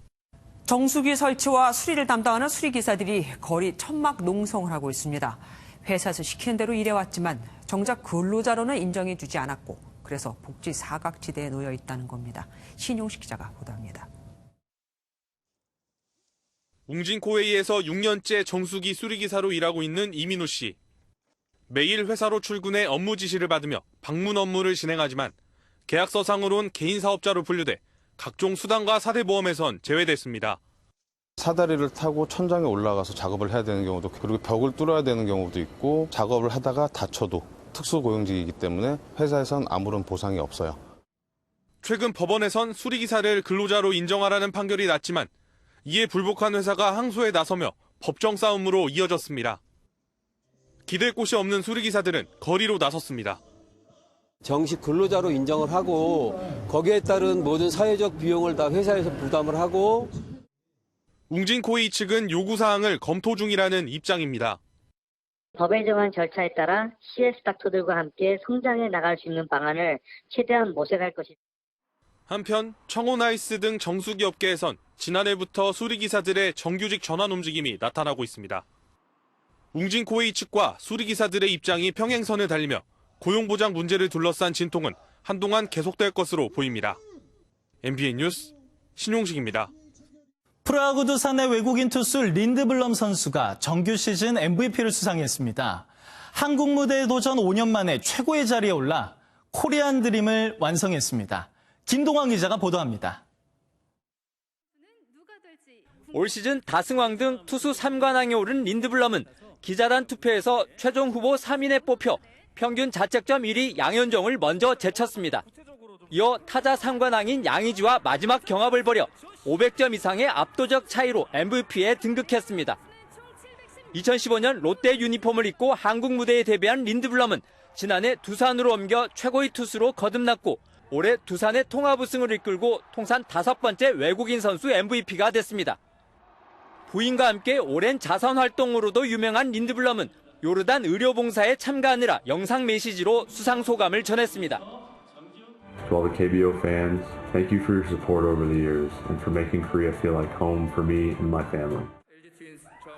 정수기 설치와 수리를 담당하는 수리기사들이 거리 천막 농성을 하고 있습니다. 회사에서 시키는 대로 일해왔지만 정작 근로자로는 인정해주지 않았고 그래서 복지 사각지대에 놓여 있다는 겁니다. 신용식 기자가 보도합니다. 웅진코웨이에서 6년째 정수기 수리기사로 일하고 있는 이민우 씨. 매일 회사로 출근해 업무 지시를 받으며 방문 업무를 진행하지만 계약서상으론 개인 사업자로 분류돼 각종 수당과 사대보험에선 제외됐습니다. 사다리를 타고 천장에 올라가서 작업을 해야 되는 경우도 그리고 벽을 뚫어야 되는 경우도 있고 작업을 하다가 다쳐도 특수고용직이기 때문에 회사에선 아무런 보상이 없어요. 최근 법원에선 수리기사를 근로자로 인정하라는 판결이 났지만 이에 불복한 회사가 항소에 나서며 법정 싸움으로 이어졌습니다. 기댈 곳이 없는 수리기사들은 거리로 나섰습니다. 정식 근로자로 인정을 하고 거기에 따른 모든 사회적 비용을 다 회사에서 부담을 하고 웅진코웨이 측은 요구사항을 검토 중이라는 입장입니다. 법에 정한 절차에 따라 CS 닥터들과 함께 성장해 나갈 수 있는 방안을 최대한 모색할 것입니다. 한편 청호나이스 등 정수기 업계에선 지난해부터 수리기사들의 정규직 전환 움직임이 나타나고 있습니다. 웅진코웨이 측과 수리기사들의 입장이 평행선을 달리며 고용보장 문제를 둘러싼 진통은 한동안 계속될 것으로 보입니다. MBN 뉴스 신용식입니다. 프라하구 두산의 외국인 투수 린드블럼 선수가 정규 시즌 MVP를 수상했습니다. 한국 무대에 도전 5년 만에 최고의 자리에 올라 코리안 드림을 완성했습니다. 김동환 기자가 보도합니다. 올 시즌 다승왕 등 투수 3관왕에 오른 린드블럼은 기자단 투표에서 최종 후보 3인에 뽑혀 평균 자책점 1위 양현종을 먼저 제쳤습니다. 이어 타자 3관왕인 양의지와 마지막 경합을 벌여 500점 이상의 압도적 차이로 MVP에 등극했습니다. 2015년 롯데 유니폼을 입고 한국 무대에 데뷔한 린드블럼은 지난해 두산으로 옮겨 최고의 투수로 거듭났고 올해 두산의 통합 우승을 이끌고 통산 5번째 외국인 선수 MVP가 됐습니다. 부인과 함께 오랜 자선 활동으로도 유명한 린드블럼은 요르단 의료봉사에 참가하느라 영상 메시지로 수상 소감을 전했습니다. To all the KBO fans, thank you for your support over the years and for making Korea feel like home for me and my family.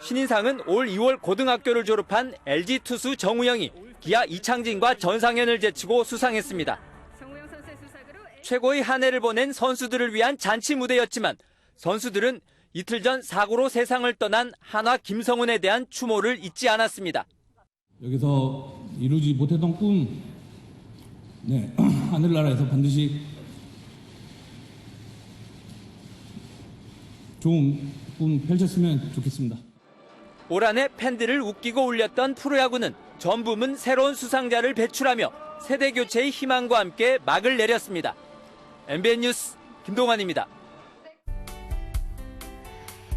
신인상은 올 2월 고등학교를 졸업한 LG 투수 정우영이 기아 이창진과 전상현을 제치고 수상했습니다. 최고의 한 해를 보낸 선수들을 위한 잔치 무대였지만 선수들은 이틀 전 사고로 세상을 떠난 한화 김성훈에 대한 추모를 잊지 않았습니다. 여기서 이루지 못했던 꿈, 하늘나라에서 반드시 좋은 꿈 펼쳤으면 좋겠습니다. 올 한 해 팬들을 웃기고 울렸던 프로야구는 전 부문 새로운 수상자를 배출하며 세대 교체의 희망과 함께 막을 내렸습니다. MBN 뉴스 김동환입니다.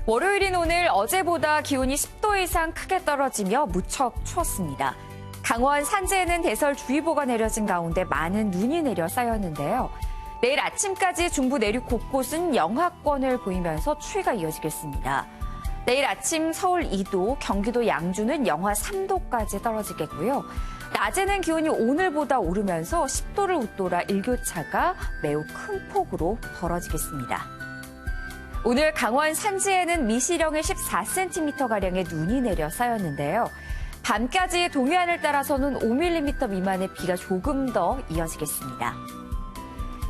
월요일인 오늘 어제보다 기온이 10도 이상 크게 떨어지며 무척 추웠습니다. 강원 산지에는 대설주의보가 내려진 가운데 많은 눈이 내려 쌓였는데요. 내일 아침까지 중부 내륙 곳곳은 영하권을 보이면서 추위가 이어지겠습니다. 내일 아침 서울 2도, 경기도 양주는 영하 3도까지 떨어지겠고요. 낮에는 기온이 오늘보다 오르면서 10도를 웃돌아 일교차가 매우 큰 폭으로 벌어지겠습니다. 오늘 강원 산지에는 미시령의 14cm가량의 눈이 내려 쌓였는데요. 밤까지 동해안을 따라서는 5mm 미만의 비가 조금 더 이어지겠습니다.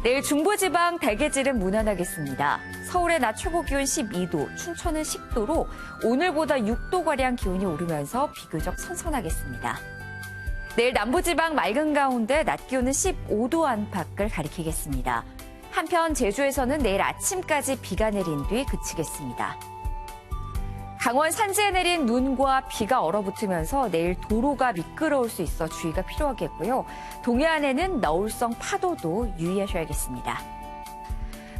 내일 중부지방 대개질은 무난하겠습니다. 서울의 낮 최고 기온 12도, 춘천은 10도로 오늘보다 6도가량 기온이 오르면서 비교적 선선하겠습니다. 내일 남부지방 맑은 가운데 낮 기온은 15도 안팎을 가리키겠습니다. 한편 제주에서는 내일 아침까지 비가 내린 뒤 그치겠습니다. 강원 산지에 내린 눈과 비가 얼어붙으면서 내일 도로가 미끄러울 수 있어 주의가 필요하겠고요. 동해안에는 너울성 파도도 유의하셔야겠습니다.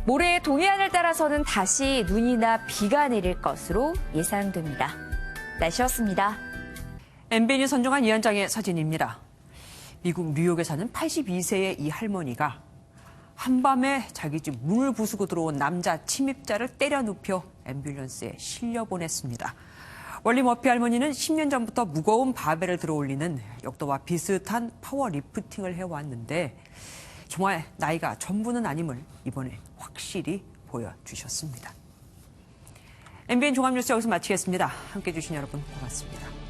모레 동해안을 따라서는 다시 눈이나 비가 내릴 것으로 예상됩니다. 날씨였습니다. MBN이 선정한 이 한 장의 사진입니다. 미국 뉴욕에 사는 82세의 이 할머니가 한밤에 자기 집 문을 부수고 들어온 남자 침입자를 때려 눕혀 앰뷸런스에 실려보냈습니다. 월리 머피 할머니는 10년 전부터 무거운 바벨을 들어올리는 역도와 비슷한 파워 리프팅을 해왔는데 정말 나이가 전부는 아님을 이번에 확실히 보여주셨습니다. MBN 종합뉴스 여기서 마치겠습니다. 함께해 주신 여러분 고맙습니다.